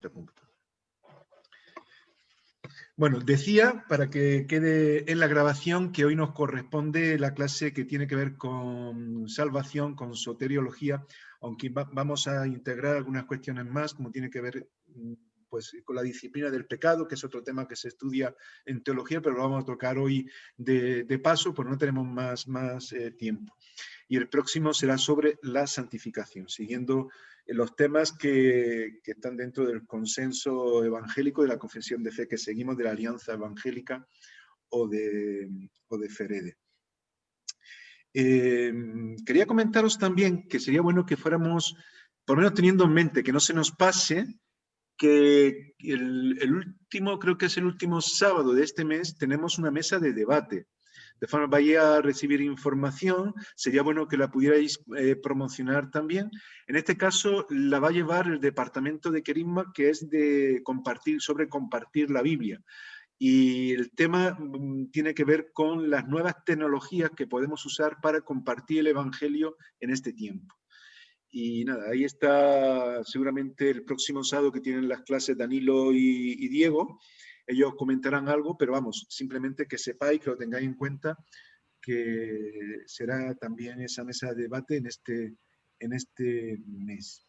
esta computadora. Bueno, decía, para que quede en la grabación, que hoy nos corresponde la clase que tiene que ver con salvación, con soteriología, aunque vamos a integrar algunas cuestiones más, como tiene que ver pues, con la disciplina del pecado, que es otro tema que se estudia en teología, pero lo vamos a tocar hoy de paso, pues no tenemos más tiempo. Y el próximo será sobre la santificación, siguiendo los temas que están dentro del consenso evangélico de la confesión de fe que seguimos, de la alianza evangélica o de Ferede. Quería comentaros también que sería bueno que fuéramos, por lo menos teniendo en mente, que no se nos pase que el último, creo que es el último sábado de este mes, tenemos una mesa de debate. De forma vaya a recibir información, sería bueno que la pudierais promocionar también. En este caso la va a llevar el departamento de Querigma, que es de sobre compartir la Biblia. Y el tema tiene que ver con las nuevas tecnologías que podemos usar para compartir el Evangelio en este tiempo. Y nada, ahí está seguramente el próximo sábado que tienen las clases Danilo y Diego. Ellos comentarán algo, pero vamos, simplemente que sepáis, que lo tengáis en cuenta, que será también esa mesa de debate en este mes.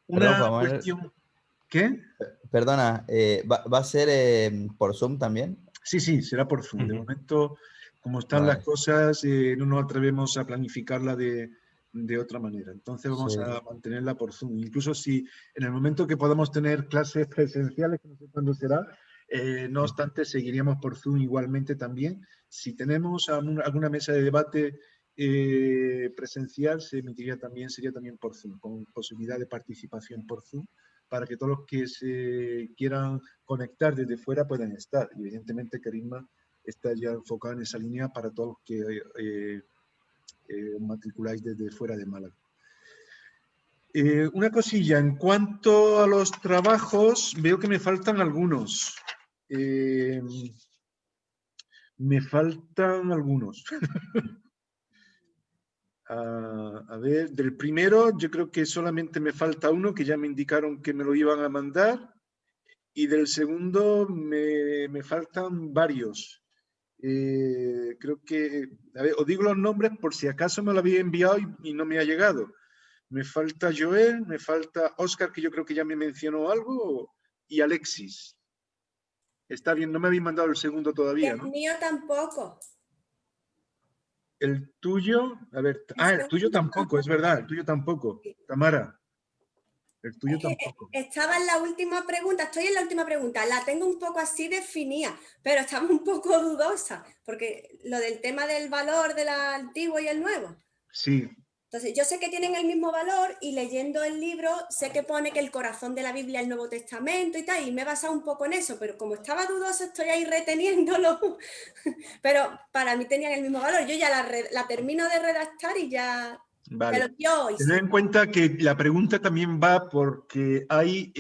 Perdón, Una Juan Manuel, cuestión... ¿Qué? perdona, ¿va a ser por Zoom también? Sí, será por Zoom. De momento, como están las Vale. cosas, no nos atrevemos a planificarla de otra manera. Entonces vamos Sí. a mantenerla por Zoom. Incluso si en el momento que podamos tener clases presenciales, que no sé cuándo será, no obstante, seguiríamos por Zoom igualmente también. Si tenemos alguna mesa de debate presencial, sería también por Zoom, con posibilidad de participación por Zoom, para que todos los que se quieran conectar desde fuera puedan estar. Y evidentemente Querigma está ya enfocado en esa línea para todos los que matriculáis desde fuera de Málaga. Una cosilla, en cuanto a los trabajos, veo que me faltan algunos. Me faltan algunos. A ver, del primero yo creo que solamente me falta uno, que ya me indicaron que me lo iban a mandar. Y del segundo me faltan varios. Creo que, a ver, os digo los nombres por si acaso me lo había enviado y no me ha llegado. Me falta Joel, me falta Oscar, que yo creo que ya me mencionó algo, y Alexis. Está bien, no me habéis mandado el segundo todavía, ¿no? El mío tampoco. El tuyo, a ver, el tuyo tampoco, es verdad, el tuyo tampoco. Tamara, el tuyo tampoco. Estaba en la última pregunta, estoy en la última pregunta, la tengo un poco así definida, pero estaba un poco dudosa, porque lo del tema del valor del antiguo y el nuevo. Sí. Entonces, yo sé que tienen el mismo valor y leyendo el libro sé que pone que el corazón de la Biblia es el Nuevo Testamento y tal, y me he basado un poco en eso, pero como estaba dudosa estoy ahí reteniéndolo, pero para mí tenían el mismo valor. Yo ya la termino de redactar y ya... Vale. Tened en cuenta que la pregunta también va porque hay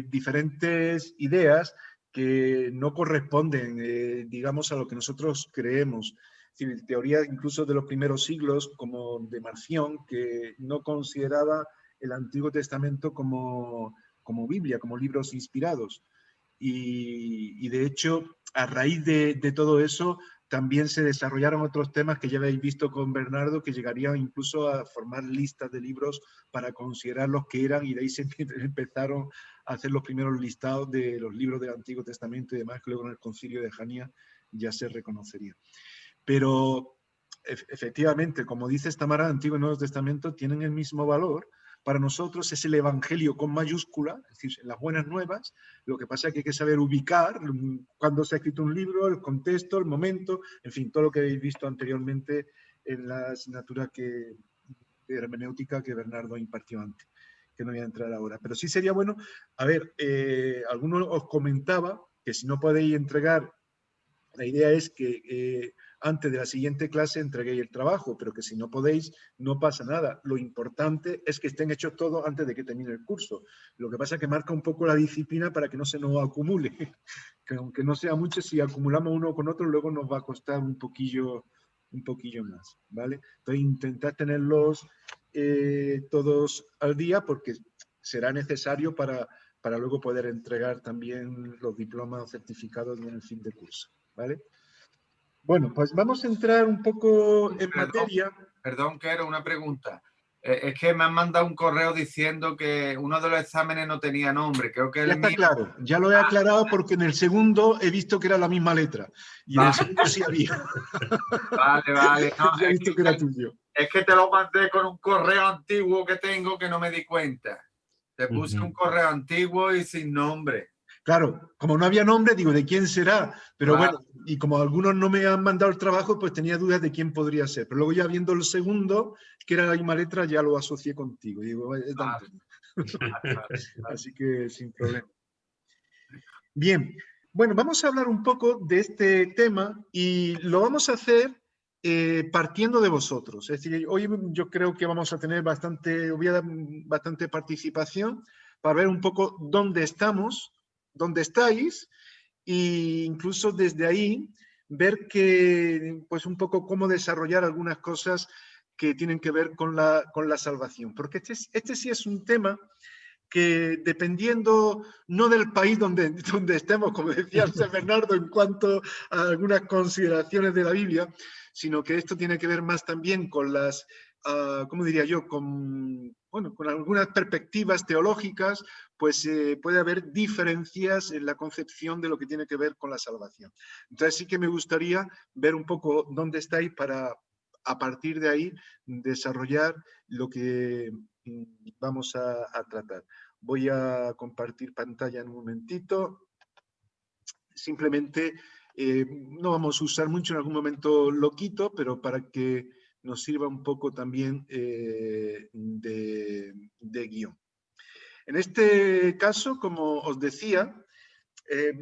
diferentes ideas que no corresponden, digamos, a lo que nosotros creemos. Es decir, teoría incluso de los primeros siglos, como de Marción, que no consideraba el Antiguo Testamento como Biblia, como libros inspirados. Y de hecho, a raíz de todo eso, también se desarrollaron otros temas que ya habéis visto con Bernardo, que llegarían incluso a formar listas de libros para considerar los que eran, y de ahí se empezaron a hacer los primeros listados de los libros del Antiguo Testamento y demás, que luego en el Concilio de Jania ya se reconocería. Pero efectivamente, como dice Tamara, Antiguo y Nuevo Testamento tienen el mismo valor. Para nosotros es el Evangelio con mayúscula, es decir, las buenas nuevas. Lo que pasa es que hay que saber ubicar cuando se ha escrito un libro, el contexto, el momento, en fin, todo lo que habéis visto anteriormente en la asignatura de hermenéutica que Bernardo impartió antes, que no voy a entrar ahora. Pero sí sería bueno, a ver, alguno os comentaba que si no podéis entregar, la idea es que antes de la siguiente clase entreguéis el trabajo, pero que si no podéis, no pasa nada. Lo importante es que estén hechos todos antes de que termine el curso. Lo que pasa es que marca un poco la disciplina para que no se nos acumule. Que aunque no sea mucho, si acumulamos uno con otro, luego nos va a costar un poquillo más, ¿vale? Entonces, intentad tenerlos todos al día porque será necesario para para luego poder entregar también los diplomas o certificados en el fin de curso, ¿vale? Bueno, pues vamos a entrar un poco en materia. Perdón, que era una pregunta. Es que me han mandado un correo diciendo que uno de los exámenes no tenía nombre. Creo que Ya está claro, ya lo he aclarado porque en el segundo he visto que era la misma letra. Y en el segundo sí había. Vale. No, ya he visto que era tuyo. Es que te lo mandé con un correo antiguo que tengo que no me di cuenta. Te puse un correo antiguo y sin nombre. Claro, como no había nombre, digo, ¿de quién será? Pero bueno, y como algunos no me han mandado el trabajo, pues tenía dudas de quién podría ser. Pero luego ya viendo el segundo, que era la misma letra, ya lo asocié contigo. Y digo, es Antonio. Así que sin problema. Bien, bueno, vamos a hablar un poco de este tema y lo vamos a hacer partiendo de vosotros. Es decir, hoy yo creo que vamos a tener bastante participación para ver un poco dónde estamos, dónde estáis, e incluso desde ahí ver que, pues un poco cómo desarrollar algunas cosas que tienen que ver con la salvación. Porque este sí es un tema que dependiendo no del país donde estemos, como decía José Bernardo, en cuanto a algunas consideraciones de la Biblia, sino que esto tiene que ver más también con las, ¿cómo diría yo?, con algunas perspectivas teológicas, pues puede haber diferencias en la concepción de lo que tiene que ver con la salvación. Entonces sí que me gustaría ver un poco dónde estáis para, a partir de ahí, desarrollar lo que vamos a tratar. Voy a compartir pantalla en un momentito. Simplemente no vamos a usar mucho, en algún momento lo quito, pero para que nos sirva un poco también de guión. En este caso, como os decía,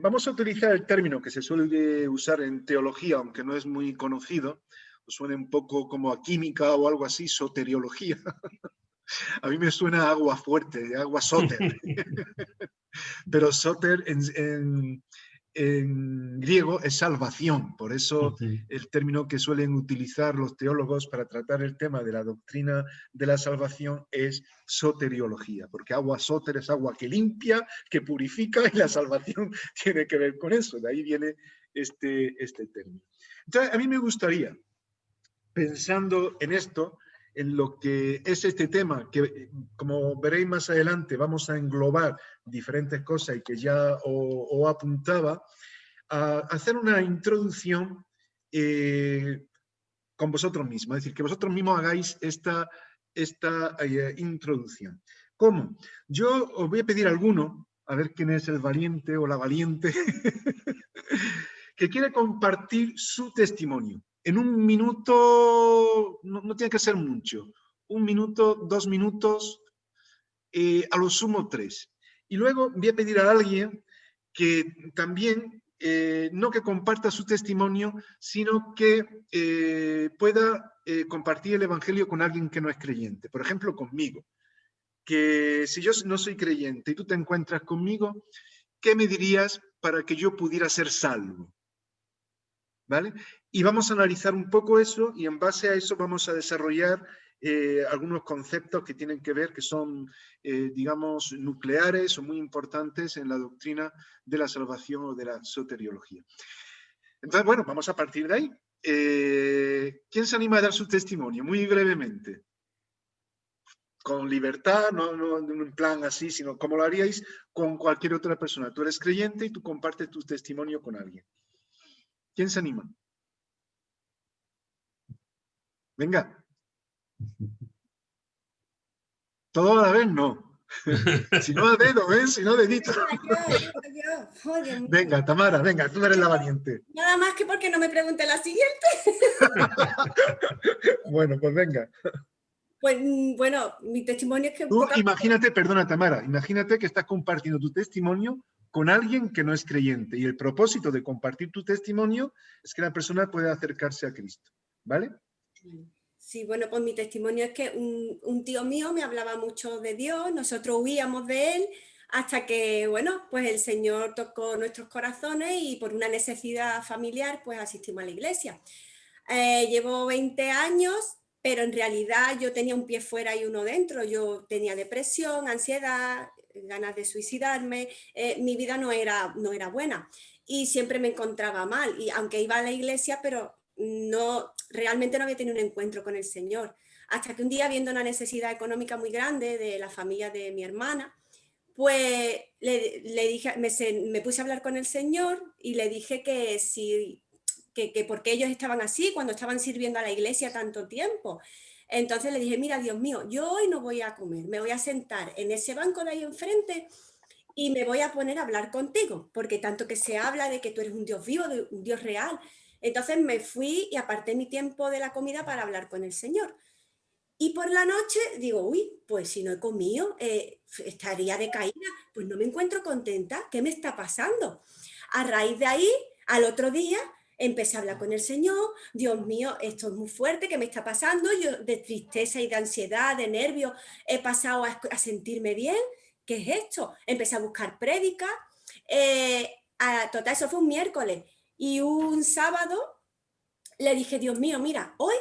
vamos a utilizar el término que se suele usar en teología, aunque no es muy conocido, os suena un poco como a química o algo así, soteriología. A mí me suena a agua fuerte, agua sóter. Pero sóter en griego es salvación, por eso el término que suelen utilizar los teólogos para tratar el tema de la doctrina de la salvación es soteriología, porque agua sóter es agua que limpia, que purifica, y la salvación tiene que ver con eso, de ahí viene este término. Entonces, a mí me gustaría, pensando en esto, en lo que es este tema, que como veréis más adelante vamos a englobar diferentes cosas y que ya os apuntaba, a hacer una introducción con vosotros mismos, es decir, que vosotros mismos hagáis esta introducción. ¿Cómo? Yo os voy a pedir a alguno, a ver quién es el valiente o la valiente, que quiere compartir su testimonio. En un minuto, no tiene que ser mucho, 1 minuto, 2 minutos, a lo sumo 3. Y luego voy a pedir a alguien que también, no que comparta su testimonio, sino que pueda compartir el Evangelio con alguien que no es creyente. Por ejemplo, conmigo. Que si yo no soy creyente y tú te encuentras conmigo, ¿qué me dirías para que yo pudiera ser salvo? ¿Vale? Y vamos a analizar un poco eso y en base a eso vamos a desarrollar algunos conceptos que tienen que ver, que son, digamos, nucleares o muy importantes en la doctrina de la salvación o de la soteriología. Entonces, bueno, vamos a partir de ahí. ¿Quién se anima a dar su testimonio? Muy brevemente. Con libertad, no en plan así, sino como lo haríais con cualquier otra persona. Tú eres creyente y tú compartes tu testimonio con alguien. ¿Quién se anima? Venga. Todo a la vez, no. Si no a dedo, ¿ves? Si no dedito. Venga, Tamara, venga, tú eres la valiente. Nada más que porque no me pregunté la siguiente. Bueno, pues venga. Pues bueno, mi testimonio es que... Tú imagínate, perdona Tamara, imagínate que estás compartiendo tu testimonio con alguien que no es creyente y el propósito de compartir tu testimonio es que la persona pueda acercarse a Cristo, ¿vale? Sí, bueno, pues mi testimonio es que un tío mío me hablaba mucho de Dios, nosotros huíamos de él hasta que, bueno, pues el Señor tocó nuestros corazones y por una necesidad familiar, pues asistimos a la iglesia. Llevo 20 años, pero en realidad yo tenía un pie fuera y uno dentro. Yo tenía depresión, ansiedad, ganas de suicidarme, mi vida no era buena y siempre me encontraba mal. Y aunque iba a la iglesia, pero realmente no había tenido un encuentro con el Señor. Hasta que un día, viendo una necesidad económica muy grande de la familia de mi hermana, pues le dije, me puse a hablar con el Señor y le dije que por qué ellos estaban así cuando estaban sirviendo a la iglesia tanto tiempo. Entonces le dije, mira, Dios mío, yo hoy no voy a comer, me voy a sentar en ese banco de ahí enfrente y me voy a poner a hablar contigo, porque tanto que se habla de que tú eres un Dios vivo, un Dios real. Entonces me fui y aparté mi tiempo de la comida para hablar con el Señor. Y por la noche digo, uy, pues si no he comido, estaría decaída, pues no me encuentro contenta, ¿qué me está pasando? A raíz de ahí, al otro día, empecé a hablar con el Señor, Dios mío, esto es muy fuerte, ¿qué me está pasando? Yo de tristeza y de ansiedad, de nervios, he pasado a sentirme bien, ¿qué es esto? Empecé a buscar prédicas, total, eso fue un miércoles, y un sábado le dije, Dios mío, mira, hoy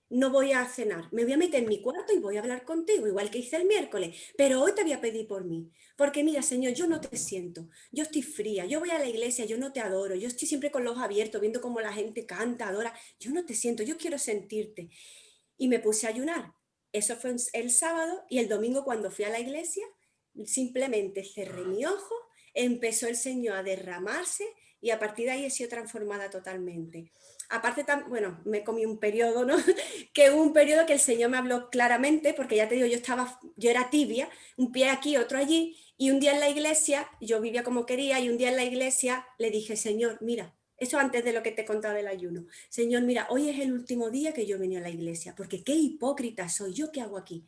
no voy a cenar, me voy a meter en mi cuarto y voy a hablar contigo, igual que hice el miércoles, pero hoy te voy a pedir por mí, porque mira, Señor, yo no te siento, yo estoy fría, yo voy a la iglesia, yo no te adoro, yo estoy siempre con los ojos abiertos, viendo cómo la gente canta, adora, yo no te siento, yo quiero sentirte. Y me puse a ayunar. Eso fue el sábado, y el domingo cuando fui a la iglesia, simplemente cerré mi ojo, empezó el Señor a derramarse y a partir de ahí he sido transformada totalmente. Aparte, bueno, me comí un periodo, ¿no? Que hubo un periodo que el Señor me habló claramente, porque ya te digo, yo era tibia, un pie aquí, otro allí, y un día en la iglesia, yo vivía como quería, y un día en la iglesia le dije, Señor, mira, eso antes de lo que te he contado del ayuno, Señor, mira, hoy es el último día que yo venía a la iglesia, porque qué hipócrita soy, ¿yo qué hago aquí?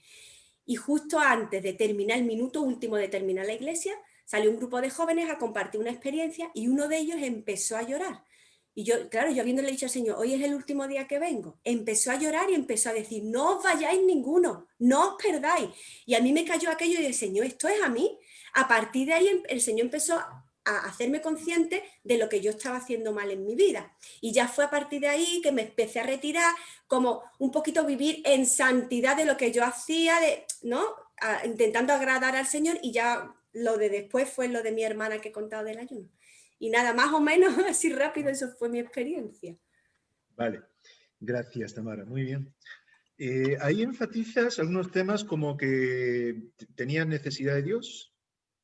Y justo antes de terminar, el minuto último de terminar la iglesia, salió un grupo de jóvenes a compartir una experiencia y uno de ellos empezó a llorar. Y yo, claro, yo habiéndole dicho al Señor, hoy es el último día que vengo, empezó a llorar y empezó a decir, no os vayáis ninguno, no os perdáis. Y a mí me cayó aquello y dije, Señor, ¿esto es a mí? A partir de ahí el Señor empezó a hacerme consciente de lo que yo estaba haciendo mal en mi vida. Y ya fue a partir de ahí que me empecé a retirar, como un poquito vivir en santidad de lo que yo hacía, ¿no? Intentando agradar al Señor, y ya lo de después fue lo de mi hermana que he contado del ayuno. Y nada, más o menos así rápido, eso fue mi experiencia. Vale, gracias Tamara, muy bien. Ahí enfatizas algunos temas como que tenías necesidad de Dios,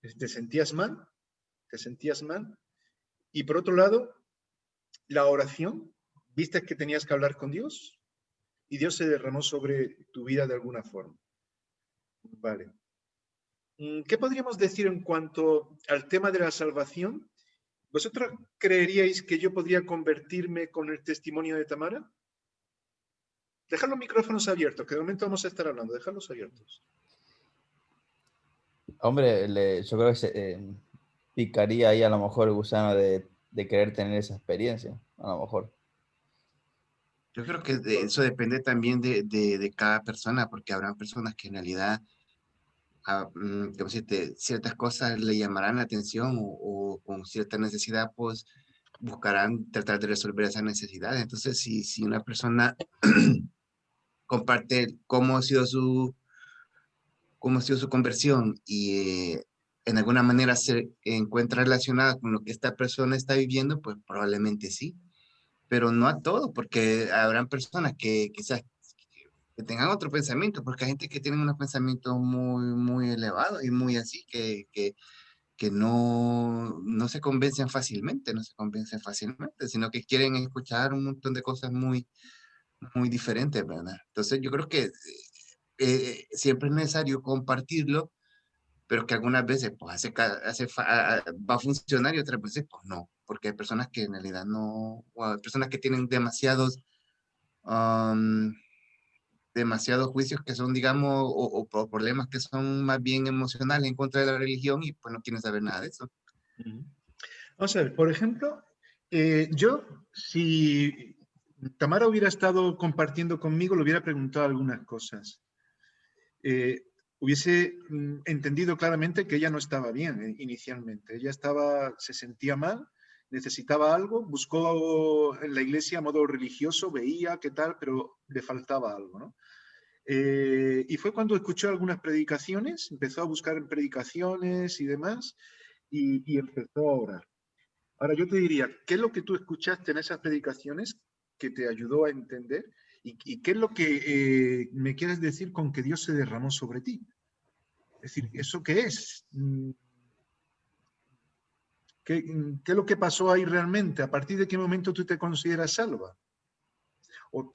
te sentías mal, y por otro lado, la oración, viste que tenías que hablar con Dios y Dios se derramó sobre tu vida de alguna forma. Vale. ¿Qué podríamos decir en cuanto al tema de la salvación? ¿Vosotros creeríais que yo podría convertirme con el testimonio de Tamara? Dejad los micrófonos abiertos, que de momento vamos a estar hablando. Dejadlos abiertos. Hombre, yo creo que se picaría ahí a lo mejor el gusano de querer tener esa experiencia, a lo mejor. Yo creo que eso depende también de cada persona, porque habrán personas que en realidad ciertas cosas le llamarán la atención o con cierta necesidad, pues buscarán tratar de resolver esa necesidad. Entonces, si una persona comparte cómo ha sido su conversión y en alguna manera se encuentra relacionada con lo que esta persona está viviendo, pues probablemente sí, pero no a todo, porque habrán personas que quizás que tengan otro pensamiento, porque hay gente que tiene unos pensamientos muy elevados y muy así, que no se convencen fácilmente, sino que quieren escuchar un montón de cosas muy diferentes, ¿verdad? Entonces yo creo que siempre es necesario compartirlo, pero que algunas veces pues, va a funcionar y otras veces pues no, porque hay personas que en realidad no, o hay personas que tienen demasiados juicios que son, digamos, o problemas que son más bien emocionales en contra de la religión y pues no quieren saber nada de eso. Vamos a ver, por ejemplo, si Tamara hubiera estado compartiendo conmigo, le hubiera preguntado algunas cosas. Hubiese entendido claramente que ella no estaba bien inicialmente. Ella se sentía mal, necesitaba algo, buscó en la iglesia a modo religioso, veía qué tal, pero le faltaba algo, ¿no? Y fue cuando escuchó algunas predicaciones, empezó a buscar predicaciones y demás, y empezó a orar. Ahora yo te diría, ¿qué es lo que tú escuchaste en esas predicaciones que te ayudó a entender? ¿Y qué es lo que me quieres decir con que Dios se derramó sobre ti? Es decir, ¿eso qué es? ¿Qué es lo que pasó ahí realmente? ¿A partir de qué momento tú te consideras salva?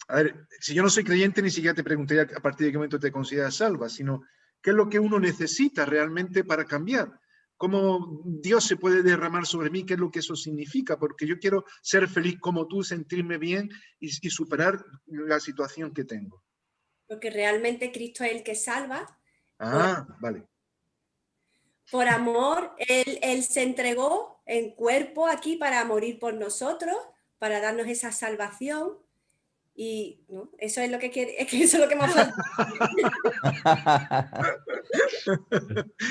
A ver, si yo no soy creyente, ni siquiera te preguntaría a partir de qué momento te consideras salva, sino qué es lo que uno necesita realmente para cambiar. ¿Cómo Dios se puede derramar sobre mí? ¿Qué es lo que eso significa? Porque yo quiero ser feliz como tú, sentirme bien y superar la situación que tengo. Porque realmente Cristo es el que salva. Vale. Por amor, él se entregó en cuerpo aquí para morir por nosotros, para darnos esa salvación. Y ¿no? Eso es lo que quiere, es que eso es lo que más falta.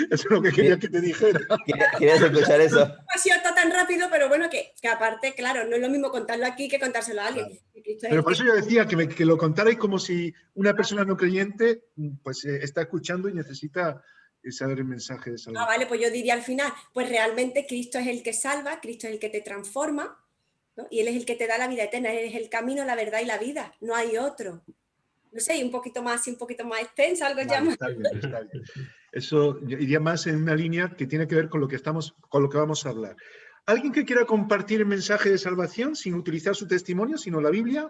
Eso es lo que quería que te dijera. ¿Quieres escuchar eso? No ha sido tan rápido, pero bueno, que aparte, claro, no es lo mismo contarlo aquí que contárselo a alguien. Claro. Pero por eso yo decía que lo contarais como si una persona no creyente pues está escuchando y necesita saber el mensaje de salvación. Vale, pues yo diría al final, pues realmente Cristo es el que salva, Cristo es el que te transforma, ¿no? Y Él es el que te da la vida eterna, Él es el camino, la verdad y la vida, no hay otro. No sé, y un poquito más extensa, algo ya más. Está bien, está bien. Eso iría más en una línea que tiene que ver con lo que vamos a hablar. ¿Alguien que quiera compartir el mensaje de salvación sin utilizar su testimonio, sino la Biblia?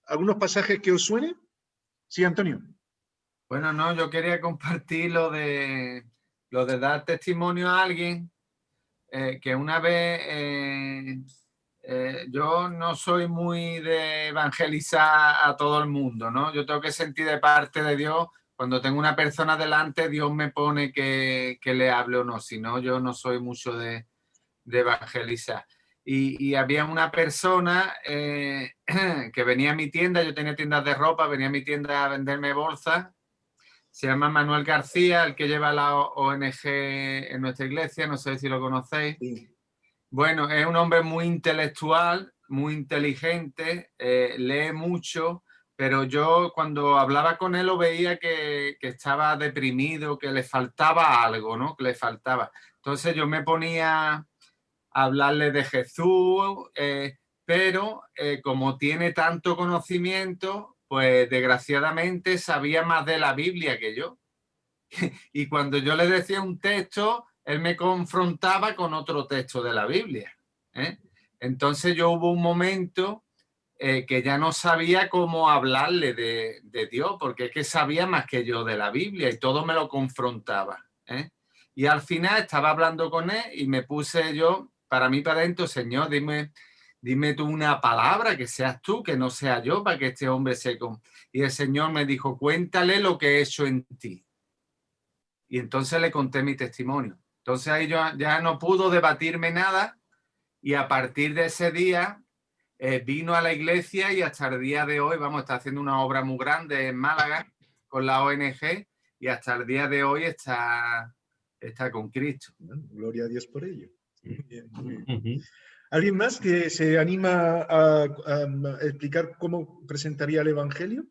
¿Algunos pasajes que os suene? Sí, Antonio. Bueno, no, yo quería compartir lo de dar testimonio a alguien que una vez yo no soy muy de evangelizar a todo el mundo, ¿no? Yo tengo que sentir de parte de Dios. Cuando tengo una persona delante, Dios me pone que le hable o no. Si no, yo no soy mucho de evangelizar. Y había una persona que venía a mi tienda, yo tenía tiendas de ropa, venía a mi tienda a venderme bolsas. Se llama Manuel García, el que lleva la ONG en nuestra iglesia, no sé si lo conocéis. Sí. Bueno, es un hombre muy intelectual, muy inteligente, lee mucho, pero yo cuando hablaba con él lo veía que estaba deprimido, que le faltaba algo, ¿no? Que le faltaba. Entonces yo me ponía a hablarle de Jesús, pero como tiene tanto conocimiento, pues desgraciadamente sabía más de la Biblia que yo. Y cuando yo le decía un texto, él me confrontaba con otro texto de la Biblia. Entonces yo hubo un momento que ya no sabía cómo hablarle de Dios, porque es que sabía más que yo de la Biblia y todo me lo confrontaba. Y al final estaba hablando con él y me puse yo, para mí para adentro, Señor, dime tú una palabra, que seas tú, que no sea yo, para que este hombre se... Y el Señor me dijo, cuéntale lo que he hecho en ti. Y entonces le conté mi testimonio. Entonces ahí yo ya no pudo debatirme nada y a partir de ese día vino a la iglesia y hasta el día de hoy, vamos, está haciendo una obra muy grande en Málaga con la ONG y hasta el día de hoy está con Cristo. Bueno, gloria a Dios por ello. Muy bien, muy bien. ¿Alguien más que se anima a explicar cómo presentaría el Evangelio?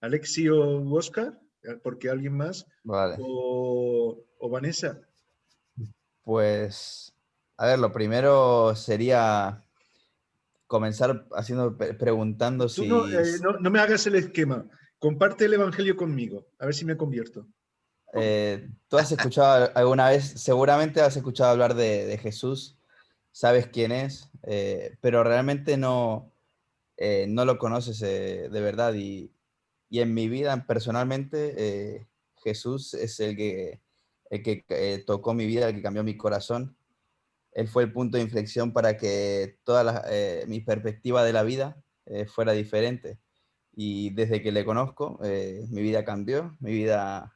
¿Alexio o Oscar? ¿Porque alguien más? Vale. ¿O Vanessa? Pues, a ver, lo primero sería comenzar preguntando Tú si... no me hagas el esquema. Comparte el Evangelio conmigo. A ver si me convierto. Tú has escuchado alguna vez, seguramente has escuchado hablar de Jesús, sabes quién es, pero realmente no lo conoces de verdad. Y en mi vida, personalmente, Jesús es el que tocó mi vida, el que cambió mi corazón. Él fue el punto de inflexión para que toda mi perspectiva de la vida fuera diferente. Y desde que le conozco, mi vida cambió, mi vida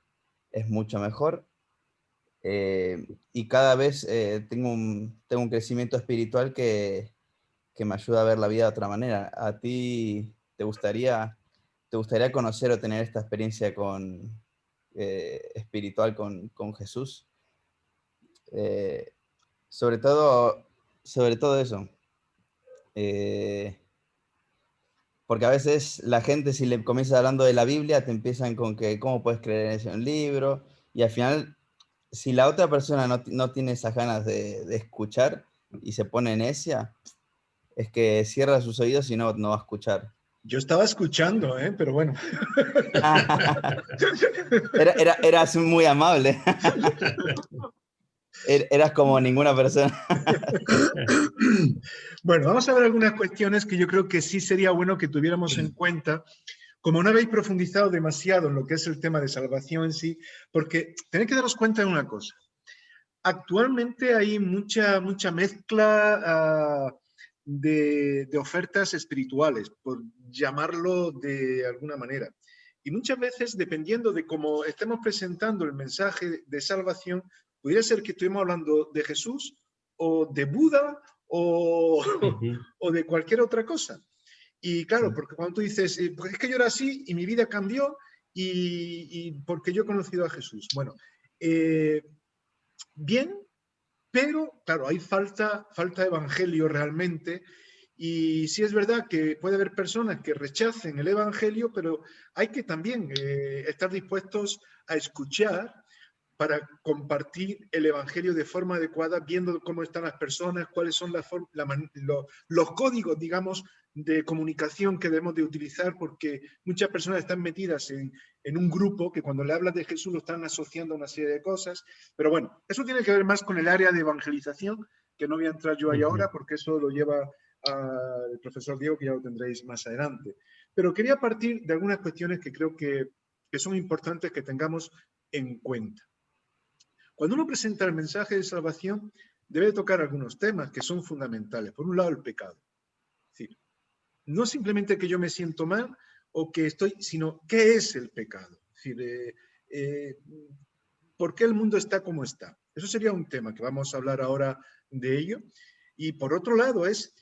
es mucho mejor. Y cada vez tengo un crecimiento espiritual que me ayuda a ver la vida de otra manera. ¿A ti te gustaría conocer o tener esta experiencia espiritual con Jesús? Sobre todo eso. porque a veces la gente, si le comienzas hablando de la Biblia, te empiezan con que cómo puedes creer en ese libro, y al final, si la otra persona no tiene esas ganas de escuchar y se pone necia, es que cierra sus oídos y no va a escuchar. Yo estaba escuchando, pero bueno. Eras muy amable. Eras como ninguna persona. Bueno, vamos a ver algunas cuestiones que yo creo que sí sería bueno que tuviéramos en cuenta, como no habéis profundizado demasiado en lo que es el tema de salvación en sí, porque tenéis que daros cuenta de una cosa. Actualmente hay mucha mezcla de ofertas espirituales, por llamarlo de alguna manera. Y muchas veces, dependiendo de cómo estemos presentando el mensaje de salvación, pudiera ser que estemos hablando de Jesús o de Buda o, o de cualquier otra cosa. Y claro, porque cuando tú dices, pues es que yo era así y mi vida cambió y porque yo he conocido a Jesús. Bueno, bien, pero claro, hay falta de evangelio realmente. Y sí es verdad que puede haber personas que rechacen el evangelio, pero hay que también estar dispuestos a escuchar para compartir el evangelio de forma adecuada, viendo cómo están las personas, cuáles son los códigos, digamos, de comunicación que debemos de utilizar, porque muchas personas están metidas en un grupo que cuando le hablas de Jesús lo están asociando a una serie de cosas. Pero bueno, eso tiene que ver más con el área de evangelización, que no voy a entrar yo ahí ahora, porque eso lo lleva al profesor Diego, que ya lo tendréis más adelante. Pero quería partir de algunas cuestiones que creo que son importantes que tengamos en cuenta. Cuando uno presenta el mensaje de salvación, debe tocar algunos temas que son fundamentales. Por un lado, el pecado. Es decir, no simplemente que yo me siento mal o que estoy, sino qué es el pecado. Es decir, ¿por qué el mundo está como está? Eso sería un tema que vamos a hablar ahora de ello. Y por otro lado es,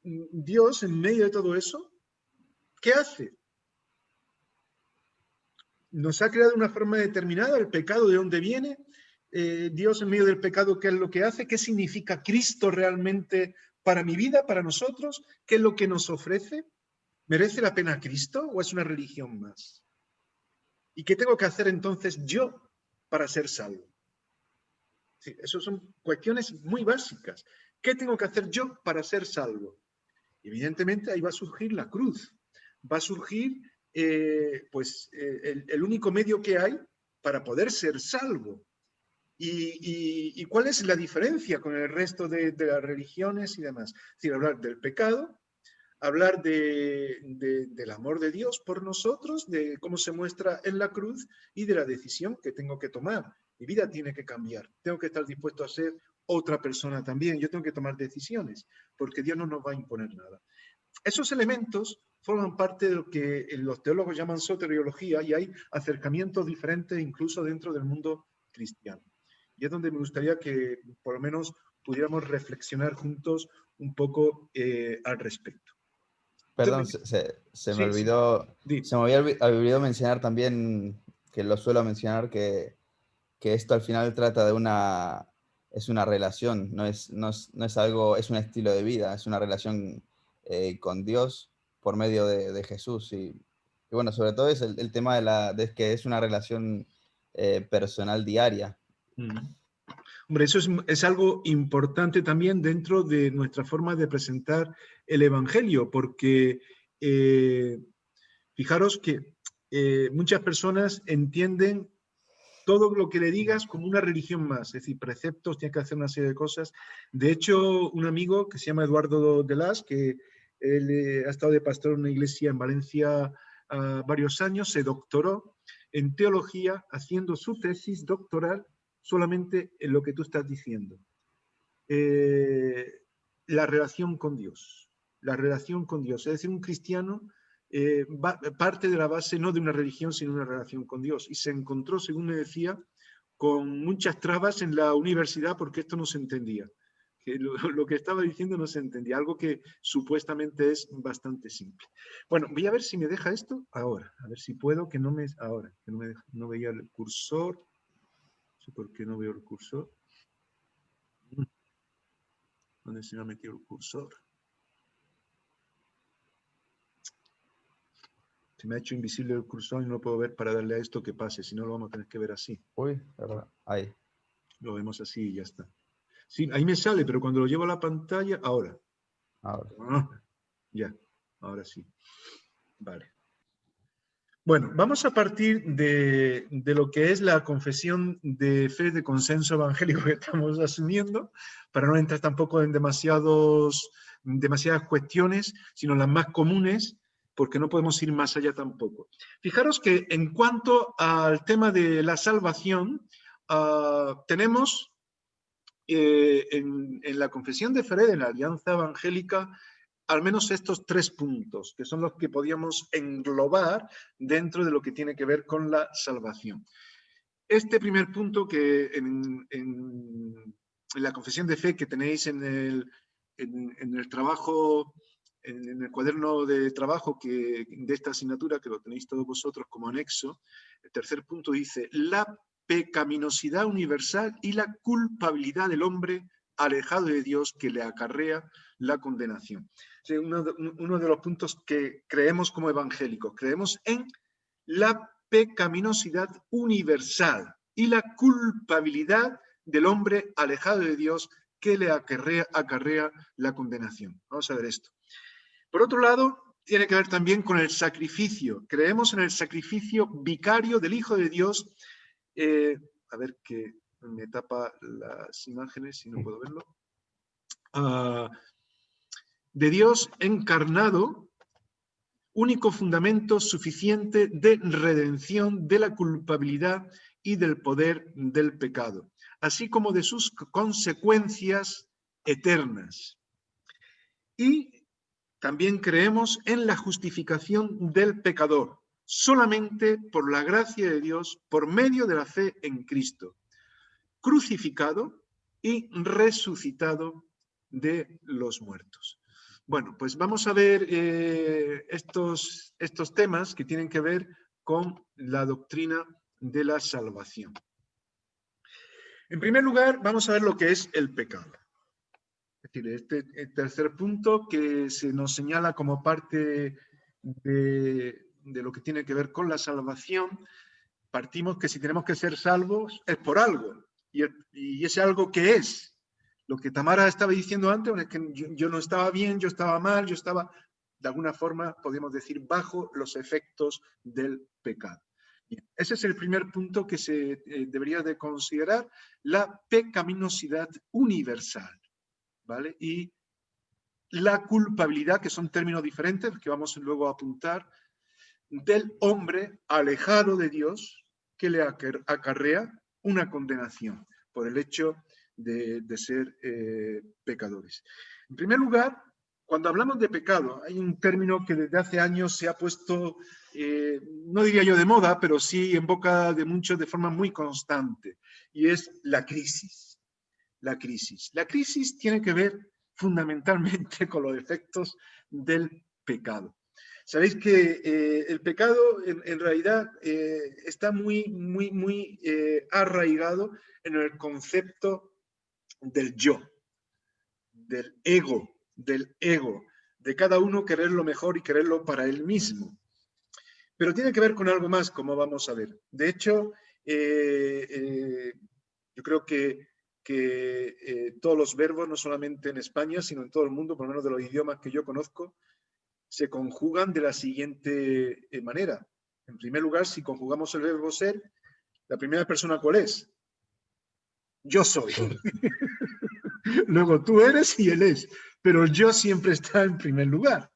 Dios en medio de todo eso, ¿qué hace? Nos ha creado de una forma determinada, el pecado de dónde viene, Dios en medio del pecado, ¿qué es lo que hace? ¿Qué significa Cristo realmente para mi vida, para nosotros? ¿Qué es lo que nos ofrece? ¿Merece la pena Cristo o es una religión más? ¿Y qué tengo que hacer entonces yo para ser salvo? Sí, esas son cuestiones muy básicas. ¿Qué tengo que hacer yo para ser salvo? Evidentemente ahí va a surgir la cruz, va a surgir el único medio que hay para poder ser salvo. ¿Y cuál es la diferencia con el resto de las religiones y demás? Es decir, hablar del pecado, hablar del amor de Dios por nosotros, de cómo se muestra en la cruz y de la decisión que tengo que tomar. Mi vida tiene que cambiar, tengo que estar dispuesto a ser otra persona también, yo tengo que tomar decisiones, porque Dios no nos va a imponer nada. Esos elementos forman parte de lo que los teólogos llaman soteriología y hay acercamientos diferentes incluso dentro del mundo cristiano. Y es donde me gustaría que por lo menos pudiéramos reflexionar juntos un poco al respecto. Perdón, Entonces, se me olvidó, sí. se me había olvidado mencionar también, que lo suelo mencionar, que esto al final trata de es una relación, no es algo, es un estilo de vida, es una relación con Dios por medio de Jesús. Y bueno, sobre todo es el tema de que es una relación personal diaria. Hombre, eso es algo importante también dentro de nuestra forma de presentar el Evangelio, porque fijaros que muchas personas entienden todo lo que le digas como una religión más, es decir, preceptos, tiene que hacer una serie de cosas. De hecho, un amigo que se llama Eduardo Delás, que él ha estado de pastor en una iglesia en Valencia varios años, se doctoró en teología haciendo su tesis doctoral solamente en lo que tú estás diciendo. La relación con Dios. La relación con Dios. Es decir, un cristiano parte de la base no de una religión, sino de una relación con Dios. Y se encontró, según me decía, con muchas trabas en la universidad porque esto no se entendía. Que lo que estaba diciendo no se entendía, algo que supuestamente es bastante simple. Bueno, voy a ver si me deja esto ahora, a ver si puedo, que no me... Ahora, que no, no veía el cursor. No sé por qué no veo el cursor. ¿Dónde se me ha metido el cursor? Se me ha hecho invisible el cursor y no puedo ver para darle a esto que pase, si no lo vamos a tener que ver así. Uy, verdad. Ahí. Lo vemos así y ya está. Sí, ahí me sale, pero cuando lo llevo a la pantalla, ahora. Ahora. Ya, ahora sí. Vale. Bueno, vamos a partir de lo que es la confesión de fe de consenso evangélico que estamos asumiendo, para no entrar tampoco en demasiadas cuestiones, sino las más comunes, porque no podemos ir más allá tampoco. Fijaros que en cuanto al tema de la salvación, tenemos en la confesión de fe de la Alianza Evangélica al menos estos 3 puntos, que son los que podíamos englobar dentro de lo que tiene que ver con la salvación. Este primer punto que en la confesión de fe que tenéis en el trabajo, en el cuaderno de trabajo de esta asignatura, que lo tenéis todos vosotros como anexo, el tercer punto dice: la pecaminosidad universal y la culpabilidad del hombre alejado de Dios que le acarrea la condenación. Uno de los puntos que creemos como evangélicos, creemos en la pecaminosidad universal y la culpabilidad del hombre alejado de Dios que le acarrea la condenación. Vamos a ver esto. Por otro lado, tiene que ver también con el sacrificio. Creemos en el sacrificio vicario del Hijo de Dios. A ver que me tapa las imágenes y no puedo verlo. De Dios encarnado, único fundamento suficiente de redención de la culpabilidad y del poder del pecado, así como de sus consecuencias eternas. Y también creemos en la justificación del pecador, solamente por la gracia de Dios, por medio de la fe en Cristo, crucificado y resucitado de los muertos. Bueno, pues vamos a ver estos temas que tienen que ver con la doctrina de la salvación. En primer lugar, vamos a ver lo que es el pecado. Es decir, este tercer punto que se nos señala como parte de lo que tiene que ver con la salvación, partimos que si tenemos que ser salvos es por algo. Y ese algo ¿qué es? Lo que Tamara estaba diciendo antes, es que yo no estaba bien, yo estaba mal, yo estaba, de alguna forma, podemos decir, bajo los efectos del pecado. Bien, ese es el primer punto que se debería de considerar, la pecaminosidad universal, ¿vale? Y la culpabilidad, que son términos diferentes, que vamos luego a apuntar, del hombre alejado de Dios, que le acarrea una condenación por el hecho de ser pecadores. En primer lugar, cuando hablamos de pecado, hay un término que desde hace años se ha puesto, no diría yo de moda, pero sí en boca de muchos de forma muy constante, y es la crisis. La crisis. La crisis tiene que ver fundamentalmente con los efectos del pecado. Sabéis que el pecado en realidad está muy arraigado en el concepto del yo, del ego, de cada uno querer lo mejor y quererlo para él mismo. Pero tiene que ver con algo más, como vamos a ver. De hecho, yo creo que todos los verbos, no solamente en España, sino en todo el mundo, por lo menos de los idiomas que yo conozco, se conjugan de la siguiente manera. En primer lugar, si conjugamos el verbo ser, la primera persona, ¿cuál es? Yo soy. Luego tú eres y él es. Pero el yo siempre está en primer lugar.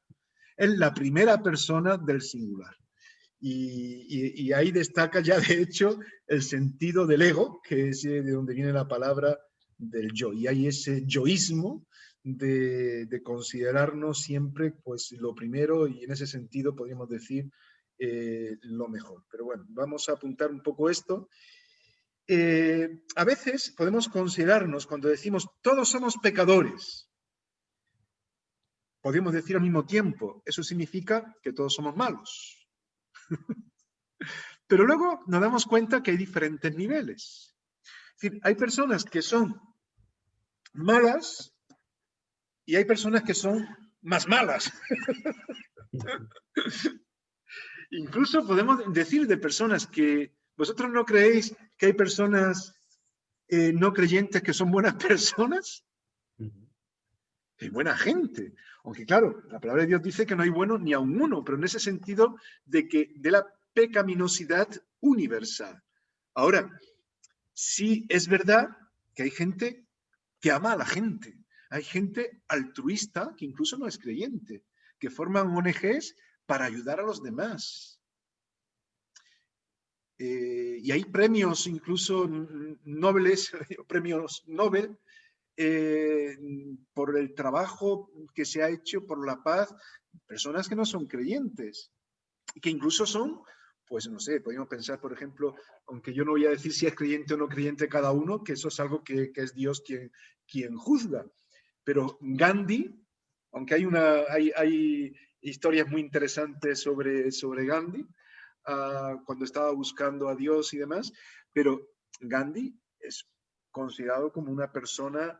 Es la primera persona del singular. Y ahí destaca ya, de hecho, el sentido del ego, que es de donde viene la palabra del yo. Y hay ese yoísmo de considerarnos siempre pues lo primero, y en ese sentido podríamos decir lo mejor. Pero bueno, vamos a apuntar un poco esto. A veces podemos considerarnos, cuando decimos todos somos pecadores, podemos decir al mismo tiempo, eso significa que todos somos malos. Pero luego nos damos cuenta que hay diferentes niveles. Es decir, hay personas que son malas y hay personas que son más malas. Incluso podemos decir de personas que vosotros no creéis que hay personas no creyentes que son buenas personas. Hay buena gente. Aunque claro, la palabra de Dios dice que no hay bueno ni aun uno, pero en ese sentido de la pecaminosidad universal. Ahora, sí es verdad que hay gente que ama a la gente. Hay gente altruista que incluso no es creyente, que forman ONGs para ayudar a los demás. Y hay premios incluso nobles, premios Nobel, por el trabajo que se ha hecho por la paz, personas que no son creyentes, y que incluso son, pues no sé, podemos pensar, por ejemplo, aunque yo no voy a decir si es creyente o no creyente cada uno, que eso es algo que es Dios quien juzga. Pero Gandhi, aunque hay historias muy interesantes sobre Gandhi, cuando estaba buscando a Dios y demás, pero Gandhi es considerado como una persona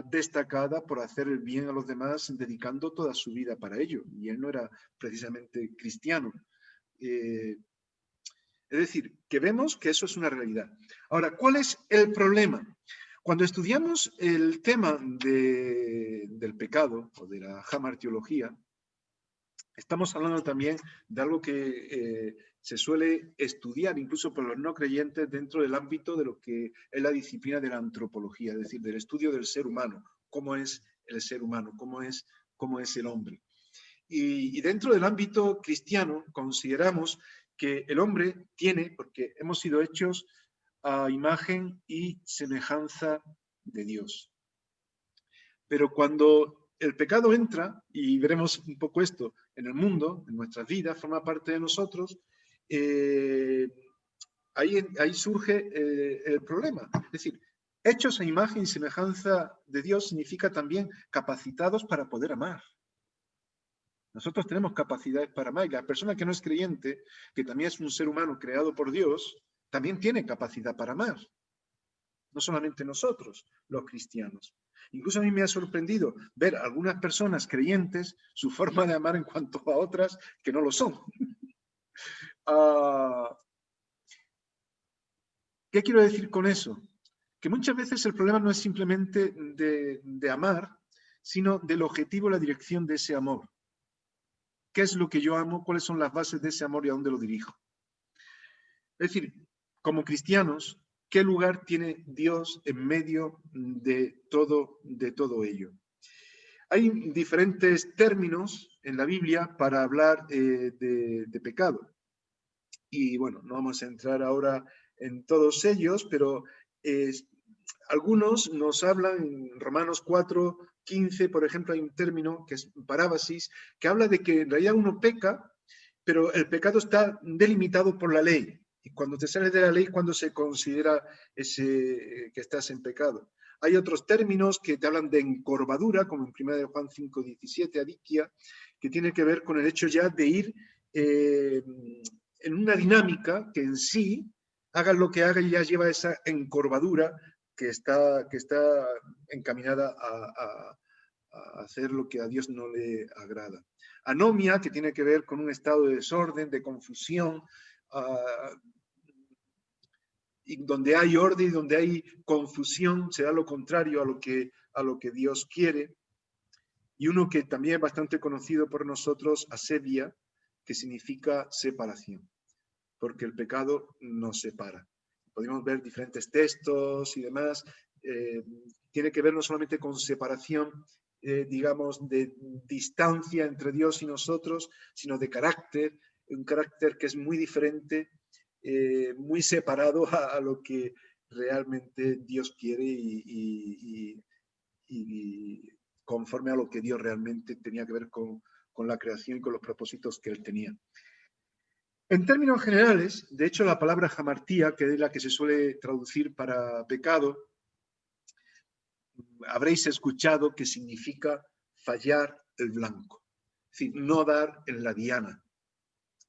destacada por hacer el bien a los demás, dedicando toda su vida para ello, y él no era precisamente cristiano. Es decir, que vemos que eso es una realidad. Ahora, ¿cuál es el problema? Cuando estudiamos el tema del pecado o de la hamartiología, estamos hablando también de algo que se suele estudiar incluso por los no creyentes dentro del ámbito de lo que es la disciplina de la antropología, es decir, del estudio del ser humano, cómo es el ser humano, cómo es el hombre. Y dentro del ámbito cristiano consideramos que el hombre tiene, porque hemos sido hechos a imagen y semejanza de Dios. Pero cuando el pecado entra, y veremos un poco esto en el mundo, en nuestras vidas, forma parte de nosotros, ahí surge el problema. Es decir, hechos a imagen y semejanza de Dios significa también capacitados para poder amar. Nosotros tenemos capacidades para amar, y la persona que no es creyente, que también es un ser humano creado por Dios, también tiene capacidad para amar. No solamente nosotros, los cristianos. Incluso a mí me ha sorprendido ver a algunas personas creyentes su forma de amar en cuanto a otras que no lo son. ¿Qué quiero decir con eso? Que muchas veces el problema no es simplemente de amar, sino del objetivo y la dirección de ese amor. ¿Qué es lo que yo amo? ¿Cuáles son las bases de ese amor y a dónde lo dirijo? Es decir, como cristianos, ¿qué lugar tiene Dios en medio de todo ello? Hay diferentes términos en la Biblia para hablar de pecado. Y bueno, no vamos a entrar ahora en todos ellos, pero algunos nos hablan en Romanos 4:15, por ejemplo, hay un término que es parábasis, que habla de que en realidad uno peca, pero el pecado está delimitado por la ley. Y cuando te sales de la ley, cuando se considera que estás en pecado. Hay otros términos que te hablan de encorvadura, como en 1 Juan 5:17, adikia, que tiene que ver con el hecho ya de ir en una dinámica que en sí, hagan lo que hagan, ya lleva esa encorvadura que está encaminada a hacer lo que a Dios no le agrada. Anomia, que tiene que ver con un estado de desorden, de confusión, y donde hay orden y donde hay confusión, será lo contrario a lo que Dios quiere. Y uno que también es bastante conocido por nosotros, asebia, que significa separación, porque el pecado nos separa. Podemos ver diferentes textos y demás. Tiene que ver no solamente con separación, digamos, de distancia entre Dios y nosotros, sino de carácter, un carácter que es muy diferente, muy separado a lo que realmente Dios quiere y conforme a lo que Dios realmente tenía que ver con la creación y con los propósitos que Él tenía. En términos generales, de hecho, la palabra hamartía, que es la que se suele traducir para pecado, habréis escuchado que significa fallar el blanco, es decir, no dar en la diana.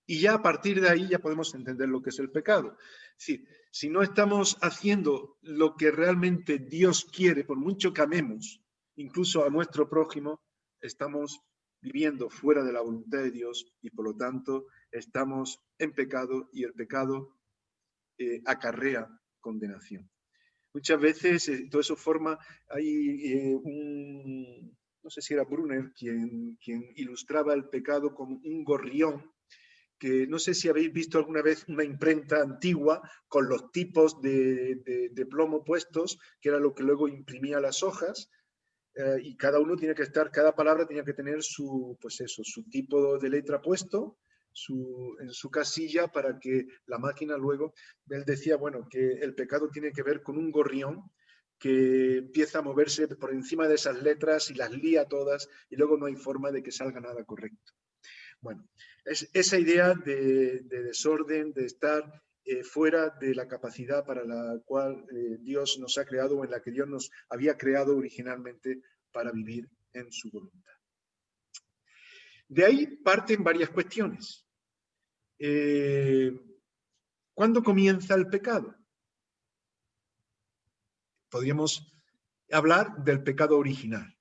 Y ya a partir de ahí ya podemos entender lo que es el pecado. Es decir, si no estamos haciendo lo que realmente Dios quiere, por mucho que amemos, incluso a nuestro prójimo, estamos viviendo fuera de la voluntad de Dios y por lo tanto estamos en pecado y el pecado acarrea condenación. Muchas veces todo eso forma, hay no sé si era Brunner quien ilustraba el pecado como un gorrión, que no sé si habéis visto alguna vez una imprenta antigua con los tipos de plomo puestos, que era lo que luego imprimía las hojas, y cada uno tiene que estar, cada palabra tenía que tener su, pues eso, su tipo de letra puesto en su casilla para que la máquina luego, él decía, bueno, que el pecado tiene que ver con un gorrión que empieza a moverse por encima de esas letras y las lía todas y luego no hay forma de que salga nada correcto. Bueno, es esa idea de desorden, de estar fuera de la capacidad para la cual Dios nos ha creado o en la que Dios nos había creado originalmente para vivir en su voluntad. De ahí parten varias cuestiones. ¿Cuándo comienza el pecado? Podríamos hablar del pecado original.